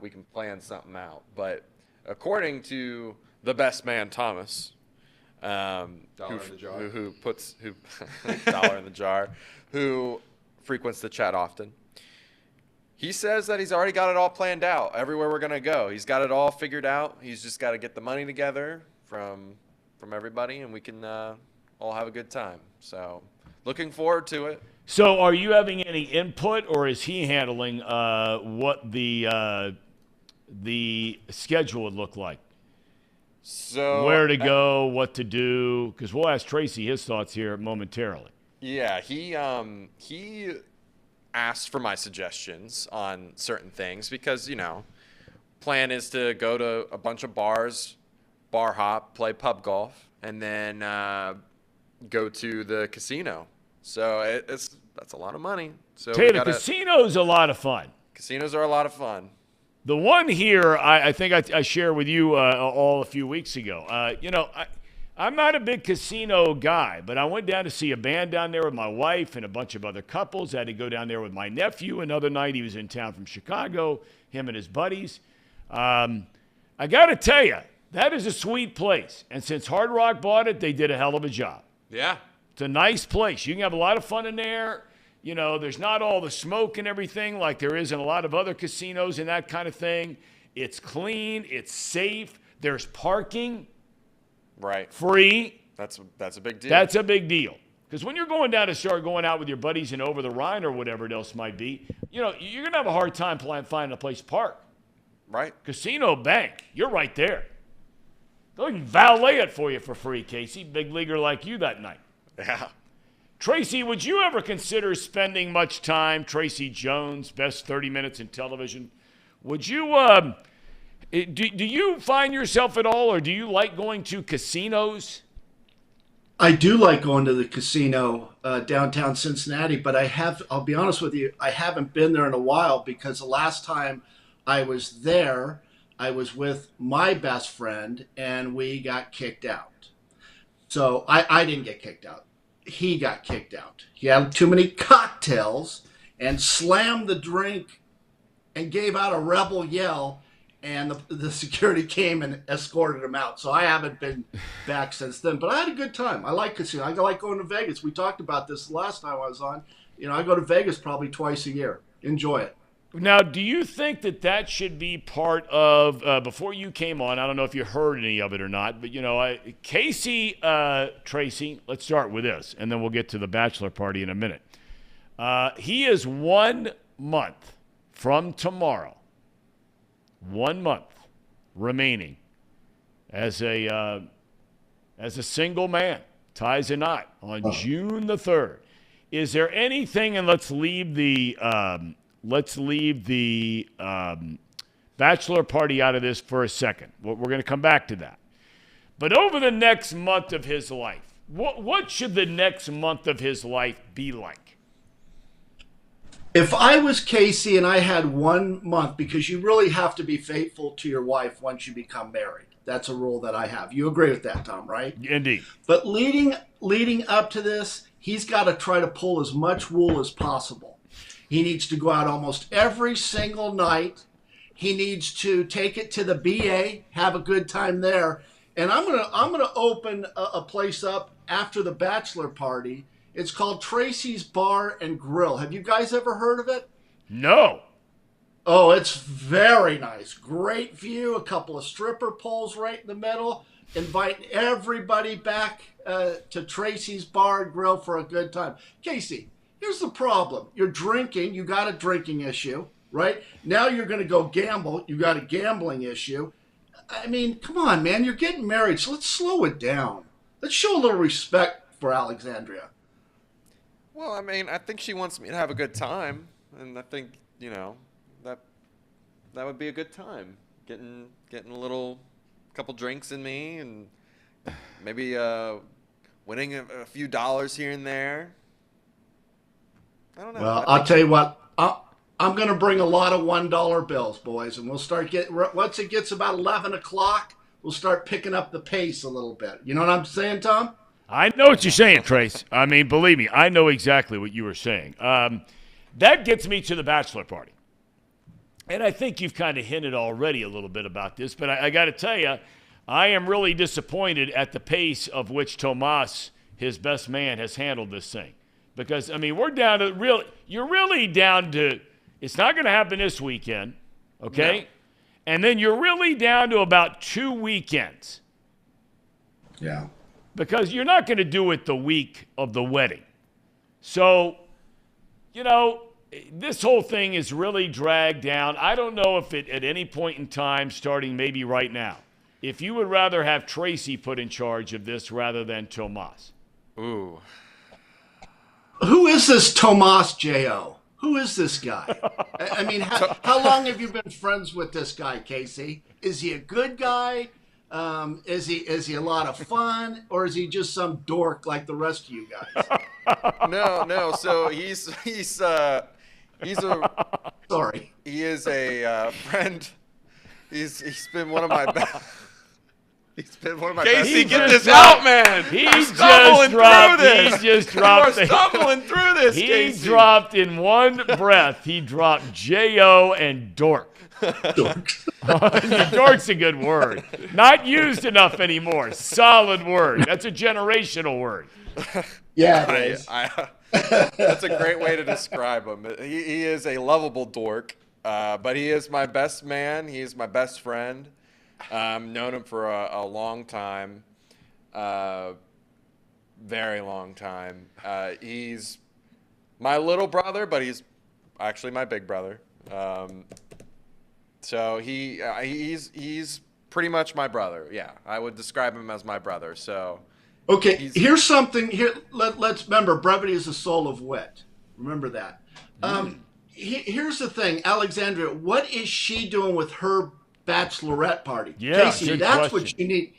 we can plan something out. But according to the best man, Thomas, Dollar in the jar. who dollar in the jar, who frequents the chat often. He says that he's already got it all planned out, everywhere we're going to go. He's got it all figured out. He's just got to get the money together from everybody, and we can all have a good time. So looking forward to it. So are you having any input, or is he handling what the schedule would look like? So where to go, what to do? Because we'll ask Tracy his thoughts here momentarily. Yeah, he asked for my suggestions on certain things because, plan is to go to a bunch of bars, bar hop, play pub golf, and then go to the casino. So that's a lot of money. So the casino's a lot of fun. Casinos are a lot of fun. The one here, I think I shared with you all a few weeks ago. I'm not a big casino guy, but I went down to see a band down there with my wife and a bunch of other couples. I had to go down there with my nephew another night. He was in town from Chicago, him and his buddies. I got to tell you, that is a sweet place. And since Hard Rock bought it, they did a hell of a job. Yeah. It's a nice place. You can have a lot of fun in there. There's not all the smoke and everything like there is in a lot of other casinos and that kind of thing. It's clean. It's safe. There's parking. Right. Free. That's a big deal. That's a big deal. Because when you're going down to start going out with your buddies and over the Rhine or whatever it else might be, you're going to have a hard time finding a place to park. Right. Casino Bank. You're right there. They'll even valet it for you for free, Casey. Big leaguer like you that night. Yeah. Tracy, would you ever consider spending much time, Tracy Jones, best 30 minutes in television? Would you, do you find yourself at all, or do you like going to casinos? I do like going to the casino downtown Cincinnati, but I'll be honest with you, I haven't been there in a while because the last time I was there, I was with my best friend and we got kicked out. So I didn't get kicked out. He got kicked out. He had too many cocktails and slammed the drink and gave out a rebel yell, and the security came and escorted him out. So I haven't been back since then, but I had a good time. I like casino. I like going to Vegas. We talked about this last time I was on. I go to Vegas probably twice a year. Enjoy it. Now, do you think that should be part of, before you came on, I don't know if you heard any of it or not, but, Casey, Tracy, let's start with this, and then we'll get to the bachelor party in a minute. He is 1 month from tomorrow, 1 month remaining as a single man, ties a knot on June the 3rd. Is there anything, and let's leave the bachelor party out of this for a second. We're going to come back to that. But over the next month of his life, what should the next month of his life be like? If I was Casey and I had 1 month, because you really have to be faithful to your wife once you become married. That's a rule that I have. You agree with that, Thom, right? Indeed. But leading up to this, he's got to try to pull as much wool as possible. He needs to go out almost every single night. He needs to take it to the BA, have a good time there. And I'm gonna open a place up after the bachelor party. It's called Tracy's Bar and Grill. Have you guys ever heard of it? No. Oh, it's very nice. Great view, a couple of stripper poles right in the middle. Inviting everybody back to Tracy's Bar and Grill for a good time. Casey, here's the problem. You're drinking. You got a drinking issue, right? Now you're going to go gamble. You got a gambling issue. I mean, come on, man. You're getting married, so let's slow it down. Let's show a little respect for Alexandria. Well, I mean, I think she wants me to have a good time, and I think that would be a good time. Getting a couple drinks in me, and maybe winning a few dollars here and there. I don't know. Well, I'll tell you what. I'm going to bring a lot of $1 bills, boys, and we'll start once it gets about 11 o'clock, we'll start picking up the pace a little bit. You know what I'm saying, Thom? I know what you're saying, Trace. I mean, believe me, I know exactly what you were saying. That gets me to the bachelor party. And I think you've kind of hinted already a little bit about this, but I got to tell you, I am really disappointed at the pace of which Tomas, his best man, has handled this thing. Because, I mean, you're really down to, it's not going to happen this weekend, okay? No. And then you're really down to about 2 weekends. Yeah. Because you're not going to do it the week of the wedding. So, this whole thing is really dragged down. I don't know if it, at any point in time, starting maybe right now, if you would rather have Tracy put in charge of this rather than Tomas. Ooh. Who is this Tomas J.O.? Who is this guy? I mean, how long have you been friends with this guy, Casey? Is he a good guy? Is he a lot of fun, or is he just some dork like the rest of you guys? No. So He's a Sorry. he is a friend. He's been one of my best. He's been one of my Casey, best. get friends. this out, man. He You're just stumbling dropped. through this. He just You are dropped. stumbling through this, He Casey. dropped in one breath. He dropped J-O and dork. Dork's a good word. Not used enough anymore. Solid word. That's a generational word. Yeah, it is. That's a great way to describe him. He is a lovable dork, but he is my best man. He is my best friend. Known him for a long time, very long time. He's my little brother, but he's actually my big brother. So he's pretty much my brother. Yeah, I would describe him as my brother. So Okay, here's something. Here, let's remember, brevity is the soul of wit. Remember that. Here's the thing, Alexandria. What is she doing with her bachelorette party? Yeah, Casey, good that's question. what you need.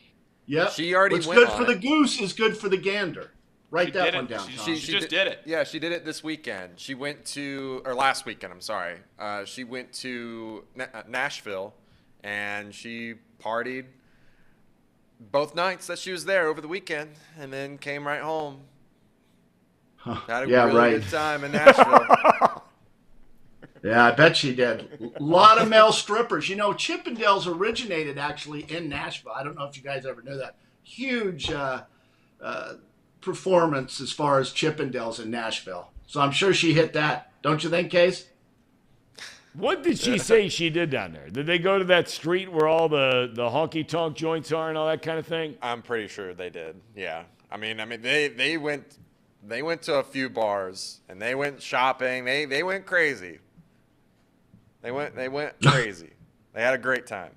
Yep. She already What's went good on for it. the goose is good for the gander. Write that did one it. down. She Tom. just did it. Yeah, she did it this weekend. She went to, or last weekend, I'm sorry. She went to Nashville, and she partied both nights that she was there over the weekend, and then came right home. Had a really good time in Nashville. Yeah, I bet she did. A lot of male strippers. You know, Chippendales originated actually in Nashville. I don't know if you guys ever knew that. Huge performance as far as Chippendales in Nashville. So I'm sure she hit that. Don't you think, Case? What did she say she did down there? Did they go to that street where all the honky-tonk joints are and all that kind of thing? I'm pretty sure they did. Yeah. I mean, they went to a few bars, and they went shopping. They went crazy. They went crazy. They had a great time.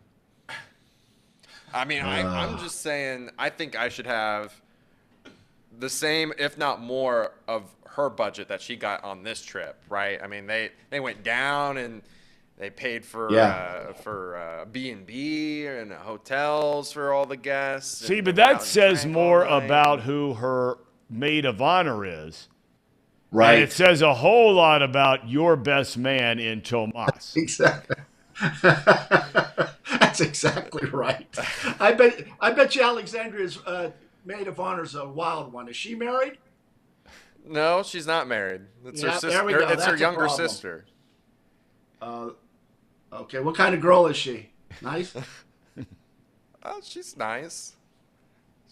I mean, I'm just saying, I think I should have the same, if not more, of her budget that she got on this trip, right? I mean, they went down and they paid for B&B and hotels for all the guests. See, and but went out that and says drank more all night. about who her maid of honor is. Right. And it says a whole lot about your best man in Tomas. Exactly. That's exactly right. I bet you Alexandria's maid of honor is a wild one. Is she married? No, she's not married. It's her Yeah, sister. there we go. It's her That's a younger problem. sister. Okay, what kind of girl is she? Nice? Oh, she's nice.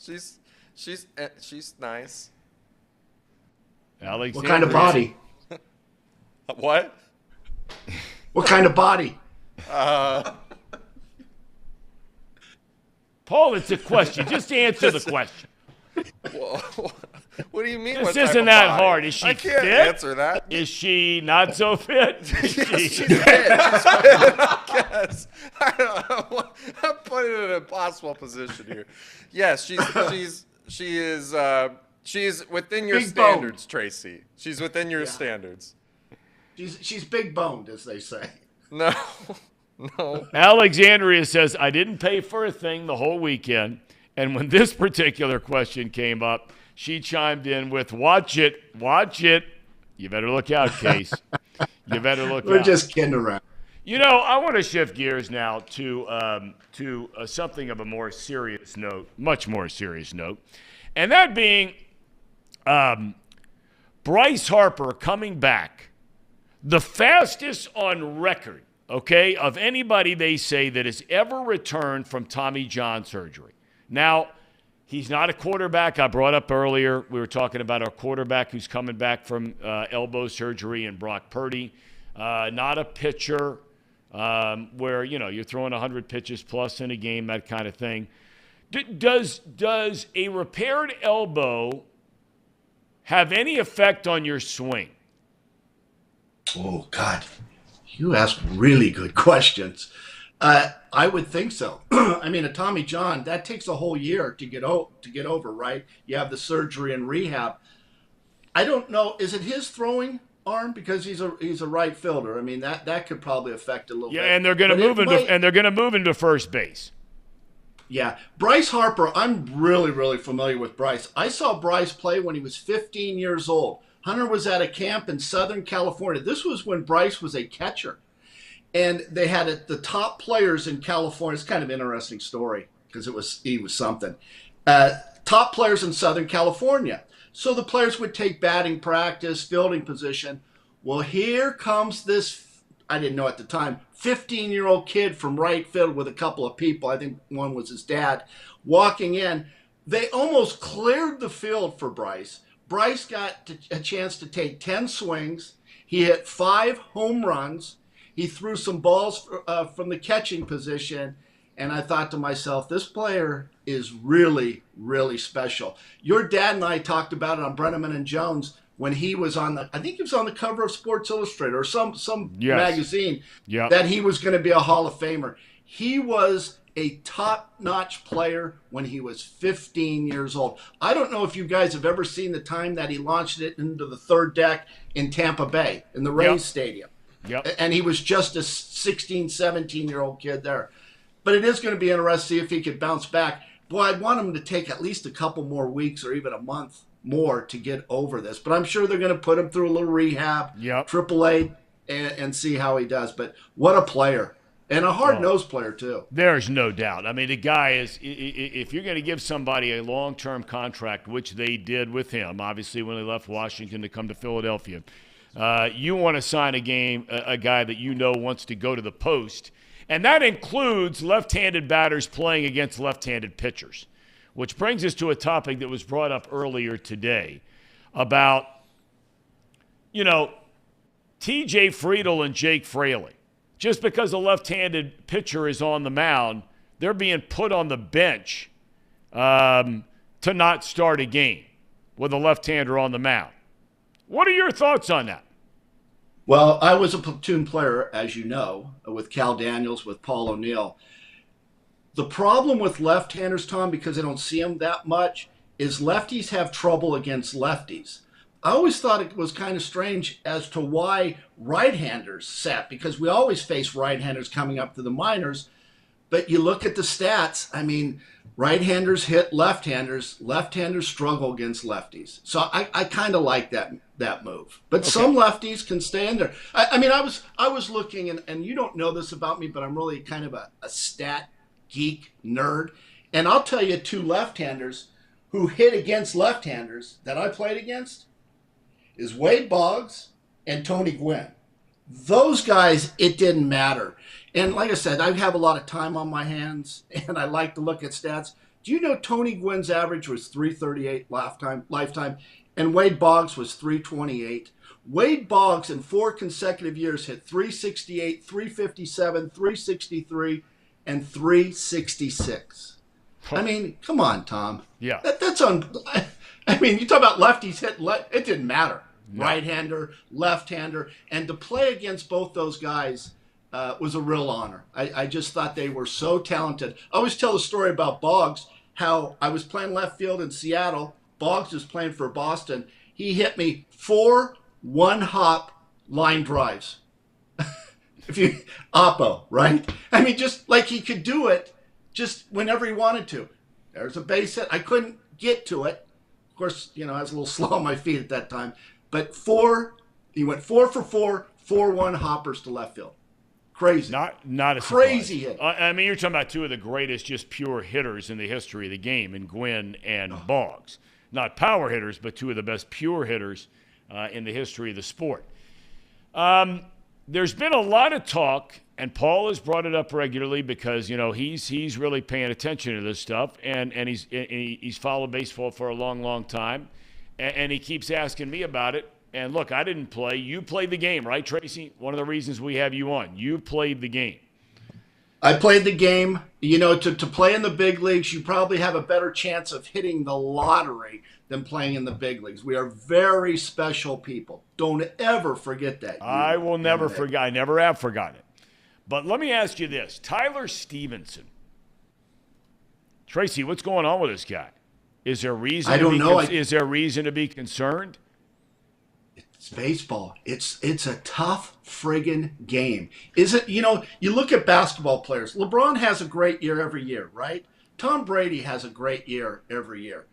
She's nice. Alexandria. What kind of body? What? What kind of body? Paul, it's a question. Just answer the question. Well, what do you mean? This what type isn't of that body? hard. Is she I can't fit? answer that. Is she not so fit? Is Yes, she- she's fit. I guess. I don't know. I'm putting it in an impossible position here. Yes, she is within your Big standards, Tracy. She's within your standards. She's big boned, as they say. No, no. Alexandria says, I didn't pay for a thing the whole weekend. And when this particular question came up, she chimed in with, watch it. You better look out, Case. You better look We're out. just kidding around. You know, I want to shift gears now to something of a more serious note, much more serious note. And that being Bryce Harper coming back, the fastest on record, okay, of anybody they say that has ever returned from Tommy John surgery. Now, he's not a quarterback. I brought up earlier, we were talking about our quarterback who's coming back from elbow surgery and Brock Purdy. Not a pitcher where, you know, you're throwing 100 pitches plus in a game, that kind of thing. Does a repaired elbow have any effect on your swing? Oh, God. You ask really good questions. I would think so. I mean, a Tommy John, that takes a whole year to get over, right? You have the surgery and rehab. I don't know. Is it his throwing arm? Because he's a right fielder. I mean, that could probably affect a little bit. Yeah, and they're going to move into first base. Yeah. Bryce Harper, I'm really, really familiar with Bryce. I saw Bryce play when he was 15 years old. Hunter was at a camp in Southern California. This was when Bryce was a catcher. And they had the top players in California. It's kind of an interesting story because he was something. Top players in Southern California. So the players would take batting practice, fielding position. Well, here comes this, I didn't know at the time, 15-year-old kid from right field with a couple of people. I think one was his dad, walking in. They almost cleared the field for Bryce. Bryce got a chance to take 10 swings. He hit 5 home runs. He threw some balls from the catching position. And I thought to myself, this player is really, really special. Your dad and I talked about it on Brennaman and Jones when he was I think he was on the cover of Sports Illustrated or some Yes. magazine, Yep. that he was going to be a Hall of Famer. He was a top-notch player when he was 15 years old. I don't know if you guys have ever seen the time that he launched it into the third deck in Tampa Bay in the Rays Yep. Stadium. Yep. And he was just a 16, 17-year-old kid there. But it is going to be interesting to see if he could bounce back. Boy, I'd want him to take at least a couple more weeks or even a month more to get over this. But I'm sure they're going to put him through a little rehab, Yep. AAA, and see how he does. But what a player. And a hard-nosed player, too. There's no doubt. I mean, the guy is, if you're going to give somebody a long-term contract, which they did with him, obviously when he left Washington to come to Philadelphia, you want to sign a guy that you know wants to go to the post. And that includes left-handed batters playing against left-handed pitchers, which brings us to a topic that was brought up earlier today about, T.J. Friedel and Jake Fraley. Just because a left-handed pitcher is on the mound, they're being put on the bench to not start a game with a left-hander on the mound. What are your thoughts on that? Well, I was a platoon player, as you know, with Cal Daniels, with Paul O'Neill. The problem with left-handers, Tom, because I don't see them that much, is lefties have trouble against lefties. I always thought it was kind of strange as to why right-handers sat, because we always face right-handers coming up to the minors. But you look at the stats, I mean, right-handers hit left-handers, left-handers struggle against lefties. So I kind of like that move. But some lefties can stay in there. I was looking, and you don't know this about me, but I'm really kind of a stat geek nerd. And I'll tell you 2 left-handers who hit against left-handers that I played against is Wade Boggs and Tony Gwynn. Those guys, it didn't matter. And like I said, I have a lot of time on my hands, and I like to look at stats. Do you know Tony Gwynn's average was 338 lifetime, and Wade Boggs was 328? Wade Boggs in 4 consecutive years hit 368, 357, 363, and 366. I mean, come on, Tom. Yeah. That's on. I mean, you talk about lefties hit. It didn't matter. No. Right-hander, left-hander, and to play against both those guys was a real honor. I just thought they were so talented. I always tell the story about Boggs, how I was playing left field in Seattle. Boggs was playing for Boston. He hit me 4 one-hop line drives. Oppo, right? I mean, just like he could do it just whenever he wanted to. There's a base hit. I couldn't get to it. Of course, I was a little slow on my feet at that time. But he went 4 for 4, 4-1 hoppers to left field. Crazy. Not a crazy surprise. hit. I mean, you're talking about 2 of the greatest just pure hitters in the history of the game, in Gwynn and Boggs. Not power hitters, but 2 of the best pure hitters in the history of the sport. There's been a lot of talk, and Paul has brought it up regularly because he's really paying attention to this stuff, and he's followed baseball for a long, long time, and he keeps asking me about it. And look, I didn't play. You played the game, right, Tracy? One of the reasons we have you on. You played the game. I played the game. To play in the big leagues, you probably have a better chance of hitting the lottery than playing in the big leagues. We are very special people. Don't ever forget that. I will never forget. I never have forgotten it. But let me ask you this. Tyler Stevenson. Tracy, what's going on with this guy? Is there reason? I don't know. Is there reason to be concerned? It's baseball. It's a tough friggin' game. Is it? You look at basketball players. LeBron has a great year every year, right? Tom Brady has a great year every year.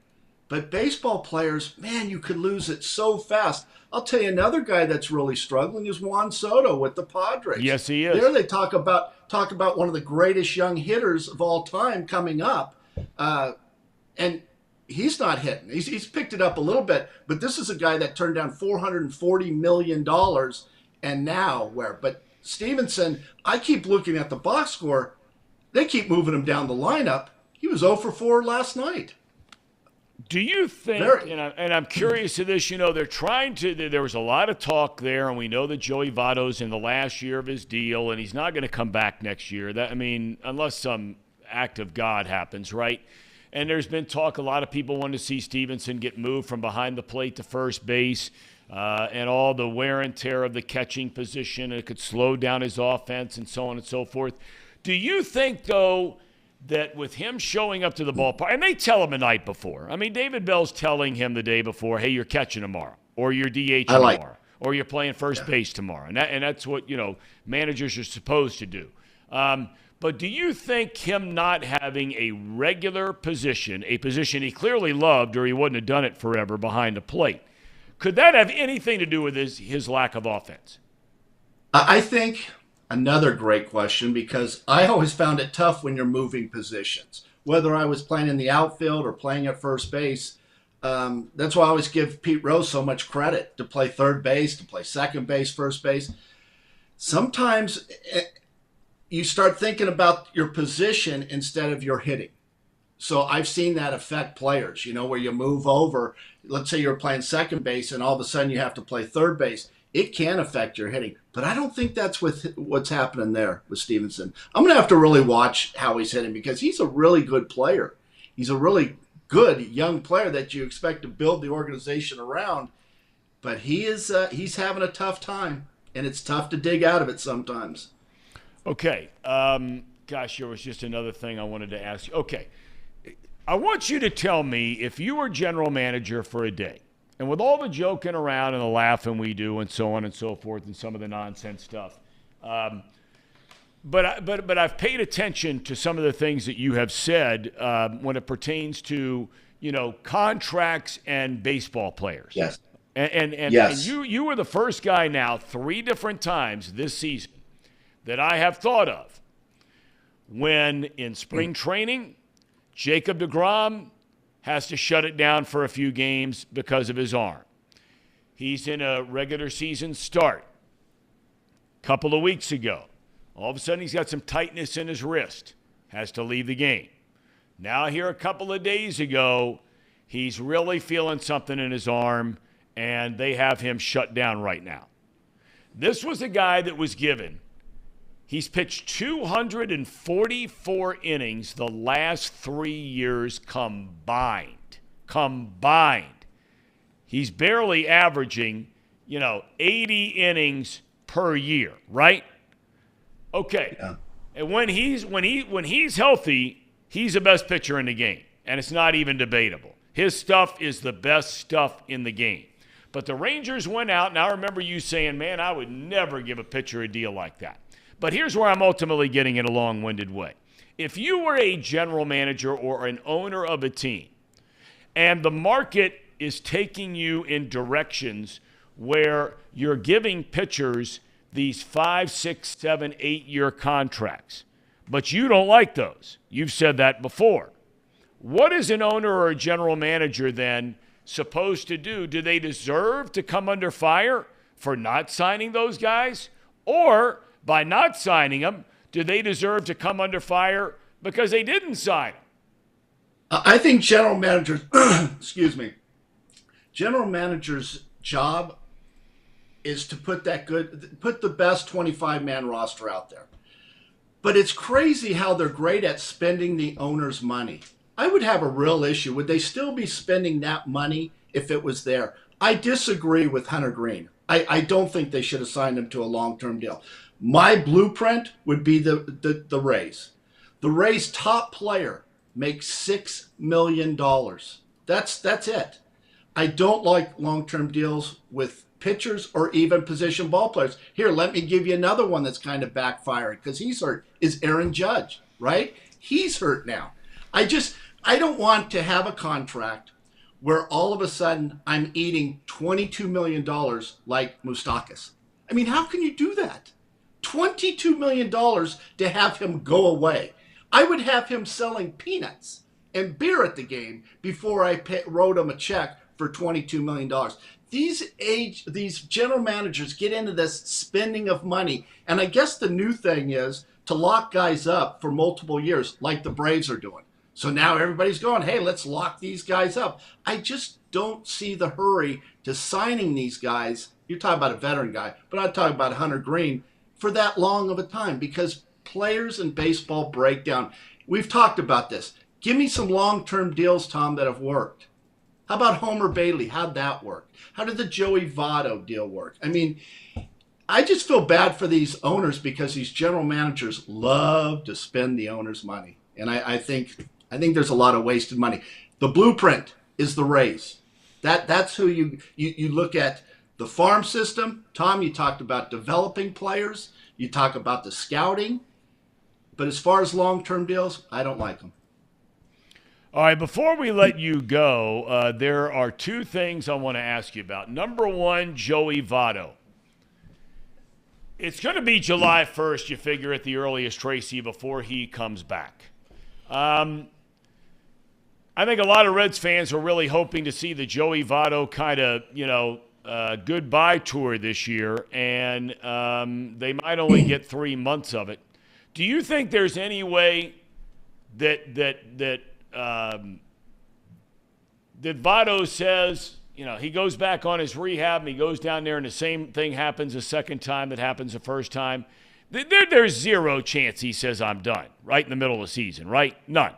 But baseball players, man, you could lose it so fast. I'll tell you another guy that's really struggling is Juan Soto with the Padres. Yes, he is. There they talk about one of the greatest young hitters of all time coming up, and he's not hitting. He's picked it up a little bit, but this is a guy that turned down $440 million, and now where? But Stevenson, I keep looking at the box score. They keep moving him down the lineup. He was 0 for 4 last night. Do you think, and I'm curious to this, they're trying to, there was a lot of talk there, and we know that Joey Votto's in the last year of his deal, and he's not going to come back next year. Unless some act of God happens, right? And there's been talk, a lot of people want to see Stevenson get moved from behind the plate to first base, and all the wear and tear of the catching position. It could slow down his offense and so on and so forth. Do you think, though, that with him showing up to the ballpark, and they tell him the night before. David Bell's telling him the day before, hey, you're catching tomorrow, or you're DHing tomorrow, or you're playing first base tomorrow. And that's what, managers are supposed to do. But do you think him not having a regular position, a position he clearly loved or he wouldn't have done it forever behind the plate, could that have anything to do with his lack of offense? I think another great question, because I always found it tough when you're moving positions, whether I was playing in the outfield or playing at first base. That's why I always give Pete Rose so much credit to play third base, to play second base, first base. Sometimes you start thinking about your position instead of your hitting. So I've seen that affect players, where you move over. Let's say you're playing second base and all of a sudden you have to play third base. It can affect your hitting. But I don't think that's what's happening there with Stevenson. I'm going to have to really watch how he's hitting, because he's a really good player. He's a really good young player that you expect to build the organization around. But he's having a tough time, and it's tough to dig out of it sometimes. Okay. Gosh, there was just another thing I wanted to ask you. Okay. I want you to tell me, if you were general manager for a day, and with all the joking around and the laughing we do and so on and so forth and some of the nonsense stuff, but I've paid attention to some of the things that you have said when it pertains to, contracts and baseball players. Yes. And yes. And you were the first guy now 3 different times this season that I have thought of when in spring training, Jacob deGrom has to shut it down for a few games because of his arm. He's in a regular season start. A couple of weeks ago, all of a sudden he's got some tightness in his wrist, has to leave the game. Now here a couple of days ago, he's really feeling something in his arm, and they have him shut down right now. This was a guy that was given. He's pitched 244 innings the last 3 years combined. He's barely averaging, 80 innings per year, right? Okay. Yeah. And when he's healthy, he's the best pitcher in the game, and it's not even debatable. His stuff is the best stuff in the game. But the Rangers went out, and I remember you saying, man, I would never give a pitcher a deal like that. But here's where I'm ultimately getting in a long-winded way. If you were a general manager or an owner of a team, and the market is taking you in directions where you're giving pitchers these 5, 6, 7, 8-year contracts, but you don't like those. You've said that before. What is an owner or a general manager then supposed to do? Do they deserve to come under fire for not signing those guys? Or by not signing them, do they deserve to come under fire because they didn't sign them? I think general managers, general manager's job is to put the best 25-man roster out there. But it's crazy how they're great at spending the owner's money. I would have a real issue. Would they still be spending that money if it was there? I disagree with Hunter Green. I don't think they should have signed him to a long-term deal. My blueprint would be the Rays. The Rays' top player makes $6 million. That's it. I don't like long-term deals with pitchers or even position ball players. Here, let me give you another one that's kind of backfired because he's hurt, is Aaron Judge, right? He's hurt now. I don't want to have a contract where all of a sudden I'm eating $22 million like Moustakis. I mean, how can you do that? $22 million to have him go away. I would have him selling peanuts and beer at the game before I wrote him a check for $22 million. These general managers get into this spending of money. And I guess the new thing is to lock guys up for multiple years like the Braves are doing. So now everybody's going, hey, let's lock these guys up. I just don't see the hurry to signing these guys. You're talking about a veteran guy, but I'm talking about Hunter Green for that long of a time because players in baseball break down. We've talked about this. Give me some long-term deals, Tom, that have worked. How about Homer Bailey? How'd that work? How did the Joey Votto deal work? I mean, I just feel bad for these owners because these general managers love to spend the owners' money. And I think there's a lot of wasted money. The blueprint is the Rays. That's who you look at. The farm system. Tom, you talked about developing players. You talk about the scouting. But as far as long-term deals, I don't like them. All right, before we let you go, there are two things I want to ask you about. Number one, Joey Votto. It's going to be July 1st, you figure, at the earliest, Tracy, before he comes back. I think a lot of Reds fans are really hoping to see the Joey Votto kind of, goodbye tour this year, and they might only get 3 months of it. Do you think there's any way that Votto says, he goes back on his rehab and he goes down there and the same thing happens a second time that happens the first time? There's zero chance he says I'm done right in the middle of the season, right? None.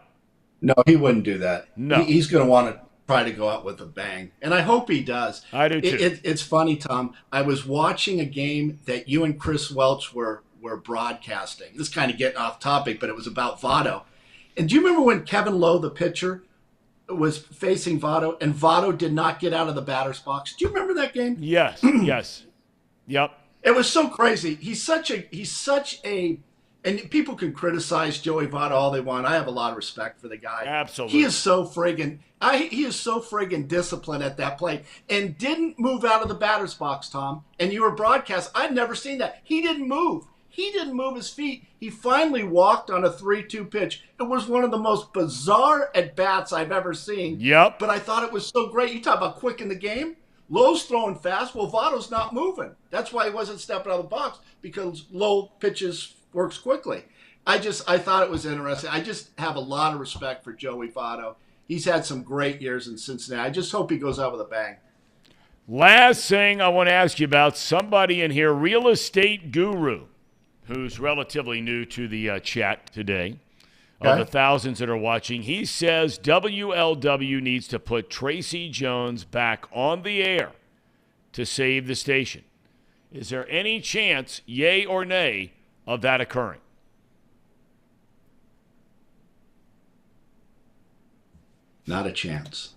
No, he wouldn't do that. No. He's going to want to try to go out with a bang. And I hope he does. I do too. It's funny, Tom. I was watching a game that you and Chris Welch were broadcasting. This is kind of getting off topic, but it was about Votto. And do you remember when Kevin Lowe, the pitcher, was facing Votto and Votto did not get out of the batter's box? Do you remember that game? Yes. Yes. Yep. It was so crazy. He's such a, and people can criticize Joey Votto all they want. I have a lot of respect for the guy. Absolutely. He is so friggin' disciplined at that plate and didn't move out of the batter's box, Tom. And you were broadcast. I've never seen that. He didn't move. He didn't move his feet. He finally walked on a 3-2 pitch. It was one of the most bizarre at-bats I've ever seen. Yep. But I thought it was so great. You talk about quick in the game. Lowe's throwing fast. Well, Votto's not moving. That's why he wasn't stepping out of the box, because Lowe pitches works quickly. I thought it was interesting. I just have a lot of respect for Joey Votto. He's had some great years in Cincinnati. I just hope he goes out with a bang. Last thing I want to ask you about, somebody in here, Real Estate Guru, who's relatively new to the chat today, of the thousands that are watching. He says WLW needs to put Tracy Jones back on the air to save the station. Is there any chance, yay or nay, of that occurring? Not a chance.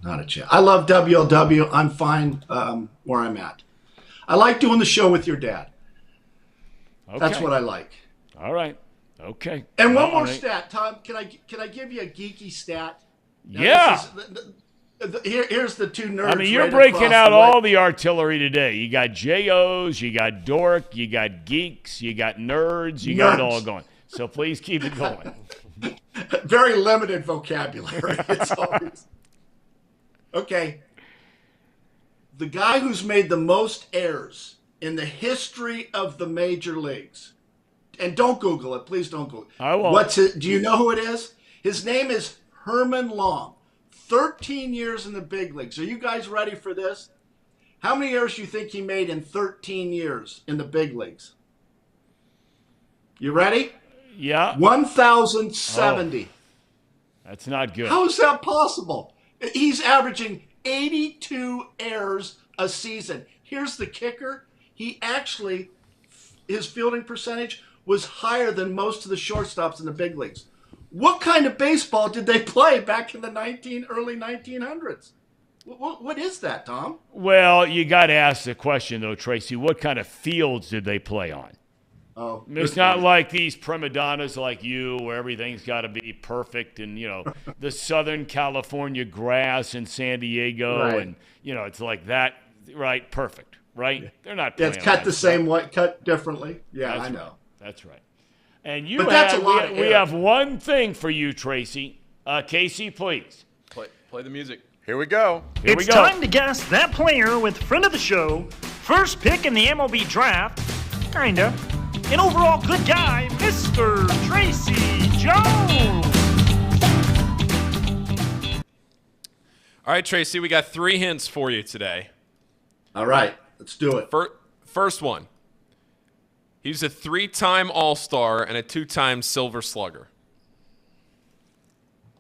Not a chance. I love WLW. I'm fine where I'm at. I like doing the show with your dad. Okay. That's what I like. All right. Okay. And one more stat, Tom. Can I give you a geeky stat? Now, yeah. Here's the two nerds. I mean, you're right breaking out the all the artillery today. You got JOs, you got dork, you got geeks, you got nerds, you got it all going. So please keep it going. Very limited vocabulary. It's always okay. The guy who's made the most errors in the history of the major leagues. And don't Google it. Please don't Google it. I won't. Do you know who it is? His name is Herman Long. 13 years in the big leagues. Are you guys ready for this? How many errors do you think he made in 13 years in the big leagues? You ready? Yeah. 1,070. Oh, that's not good. How is that possible? He's averaging 82 errors a season. Here's the kicker. His fielding percentage was higher than most of the shortstops in the big leagues. What kind of baseball did they play back in the early 1900s? What is that, Tom? Well, you got to ask the question, though, Tracy. What kind of fields did they play on? Oh, It's not like these prima donnas like you where everything's got to be perfect and, the Southern California grass in San Diego Right. and, it's like that, right? Perfect, right? They're not Yeah, playing it's cut on the that same stuff. way, cut differently. Yeah, That's I right. know. That's right. And you But that's a lot of we air. have one thing for you, Tracy. Casey, please. Play the music. Here we go. Here we It's go. time to guess that player with friend of the show, first pick in the MLB draft, kinda, an overall good guy, Mr. Tracy Jones. All right, Tracy, we got 3 hints for you today. All right, let's do it. First one. He's a 3-time All-Star and a 2-time Silver Slugger.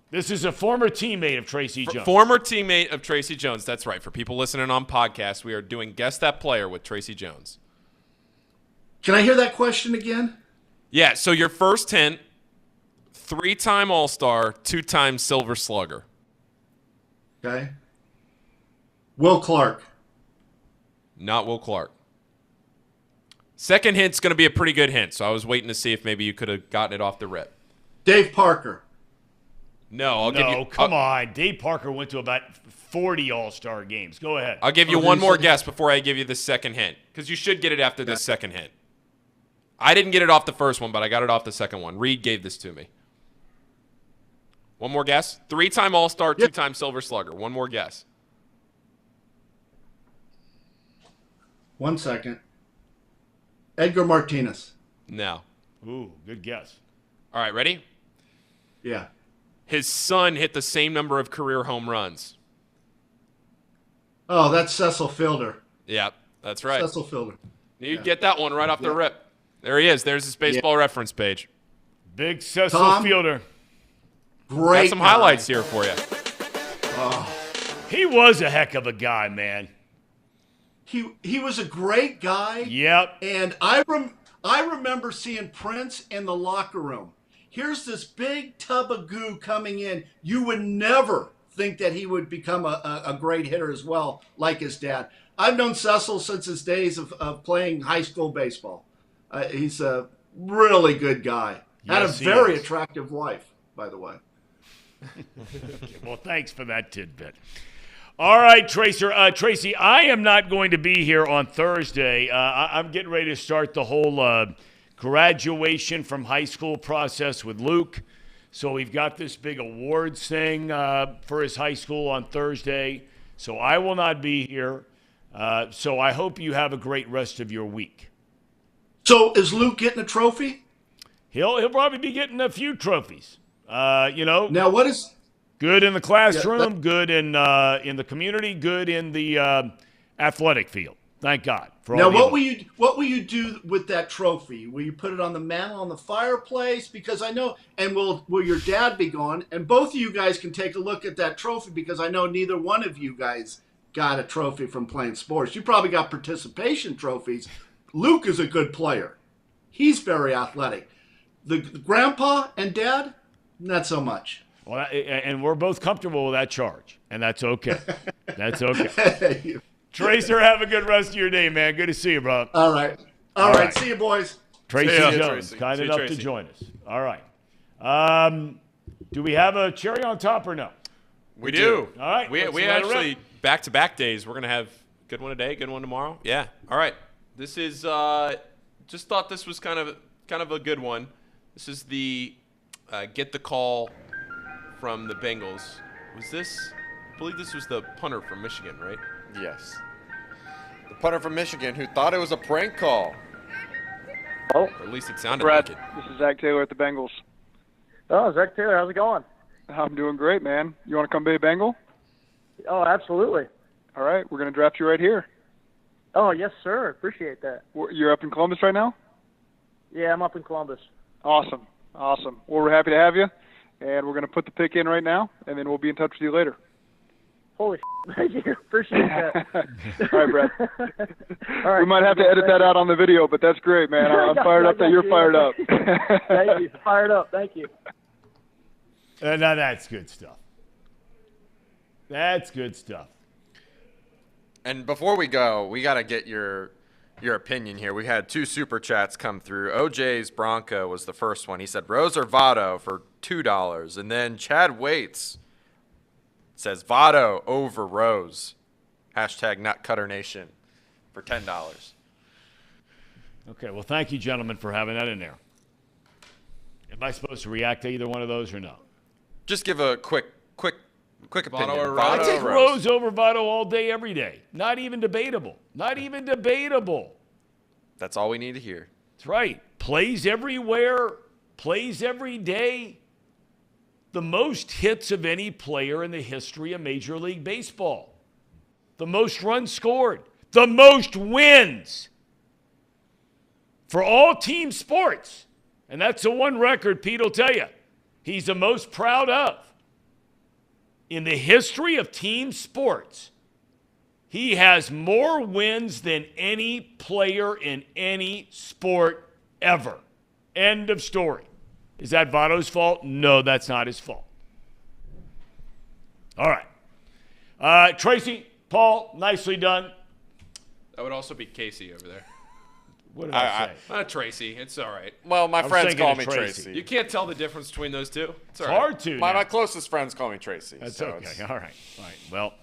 This is a former teammate of Tracy Jones. Former teammate of Tracy Jones. That's right. For people listening on podcast, we are doing Guess That Player with Tracy Jones. Can I hear that question again? Yeah, so your first hint, 3-time All-Star, 2-time Silver Slugger. Okay. Will Clark. Not Will Clark. Second hint's going to be a pretty good hint, so I was waiting to see if maybe you could have gotten it off the rip. Dave Parker. No, I'll give you. Come on. Dave Parker went to about 40 All-Star games. Go ahead. I'll give you Okay, one more so- guess before I give you the second hint, because you should get it after the second hint. I didn't get it off the first one, but I got it off the second one. Reed gave this to me. One more guess. 3-time All-Star, 2-time Silver Slugger. One more guess. 1 second. Edgar Martinez. No. Ooh, good guess. All right, ready? Yeah. His son hit the same number of career home runs. Oh, that's Cecil Fielder. Yeah, that's right. Cecil Fielder. You get that one right off the rip. There he is. There's his baseball reference page. Big Cecil Thom? Fielder. Great. Got some guy. highlights here for you. He was a heck of a guy, man. He was a great guy. Yep. And I remember seeing Prince in the locker room. Here's this big tub of goo coming in. You would never think that he would become a great hitter as well, like his dad. I've known Cecil since his days of playing high school baseball. He's a really good guy. Had a Yes, he very is. attractive wife, by the way. Well, thanks for that tidbit. All right, Tracy, I am not going to be here on Thursday. I'm getting ready to start the whole graduation from high school process with Luke. So we've got this big awards thing for his high school on Thursday. So I will not be here. So I hope you have a great rest of your week. So is Luke getting a trophy? He'll probably be getting a few trophies. Now, what is... Good in the classroom, good in the community, good in the athletic field. Thank God for all. Now, the what will you do with that trophy? Will you put it on the mantle on the fireplace? Because I know, and will your dad be gone? And both of you guys can take a look at that trophy because I know neither one of you guys got a trophy from playing sports. You probably got participation trophies. Luke is a good player. He's very athletic. The grandpa and dad, not so much. Well, and we're both comfortable with that charge, and that's okay. That's okay. Tracer, have a good rest of your day, man. Good to see you, bro. All right. All right. See you, boys. Tracy See ya. Jones, Tracy. kind See you, enough to Tracy. join us. All right. Do we have a cherry on top or no? We do. All right, We let's let it actually, rip. back-to-back days, we're going to have good one today, good one tomorrow. Yeah. All right. This is, just thought this was kind of a good one. This is the get the call from the Bengals. I believe this was the punter from Michigan, right? Yes. The punter from Michigan who thought it was a prank call. Or at least it sounded Brad, like it. this is Zach Taylor at the Bengals. Oh, Zach Taylor, how's it going? I'm doing great, man. You want to come be a Bengal? Oh, absolutely. All right, we're going to draft you right here. Oh, yes, sir. Appreciate that. You're up in Columbus right now? Yeah, I'm up in Columbus. Awesome. Well, we're happy to have you, and we're going to put the pick in right now, and then we'll be in touch with you later. Holy thank you. Appreciate that. All right, Brad. All right. We might have to edit that out on the video, but that's great, man. I'm fired up that you're fired up. Thank you. Fired up. Thank you. Now that's good stuff. That's good stuff. And before we go, we got to get your your opinion here. We had 2 super chats come through. OJ's Bronco was the first one. He said Rose or Votto for $2. And then Chad Waits says Votto over Rose. Hashtag Nutcutter Nation for $10. Okay, well, thank you, gentlemen, for having that in there. Am I supposed to react to either one of those or no? Just give a quick opinion. or Rose? I take Rose over Votto all day, every day. Not even debatable. Not even debatable. That's all we need to hear. That's right. Plays everywhere. Plays every day. The most hits of any player in the history of Major League Baseball. The most runs scored. The most wins. For all team sports. And that's the one record Pete will tell you he's the most proud of. In the history of team sports, he has more wins than any player in any sport ever. End of story. Is that Votto's fault? No, that's not his fault. All right. Tracy, Paul, nicely done. That would also be Casey over there. What did I say? Tracy. It's all right. Well, my was friends thinking call of me Tracy. Tracy. You can't tell the difference between those two. It's all It's right. hard to. My now. closest friends call me Tracy. That's so okay. it's- All right. All right. Well,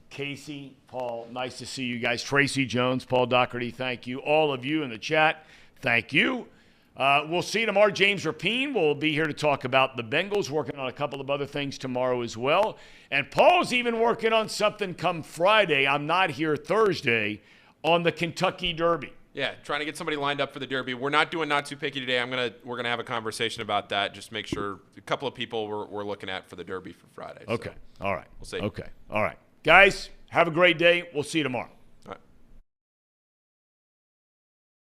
Casey, Paul, nice to see you guys. Tracy Jones, Paul Daugherty, thank you. All of you in the chat, thank you. We'll see you tomorrow. James Rapine will be here to talk about the Bengals, working on a couple of other things tomorrow as well. And Paul's even working on something come Friday. I'm not here Thursday on the Kentucky Derby. Yeah, trying to get somebody lined up for the Derby. We're not doing Not Too Picky today. We're gonna have a conversation about that. Just make sure a couple of people we're looking at for the Derby for Friday. Okay. So All right. we'll see. Okay. All right. Guys, have a great day. We'll see you tomorrow.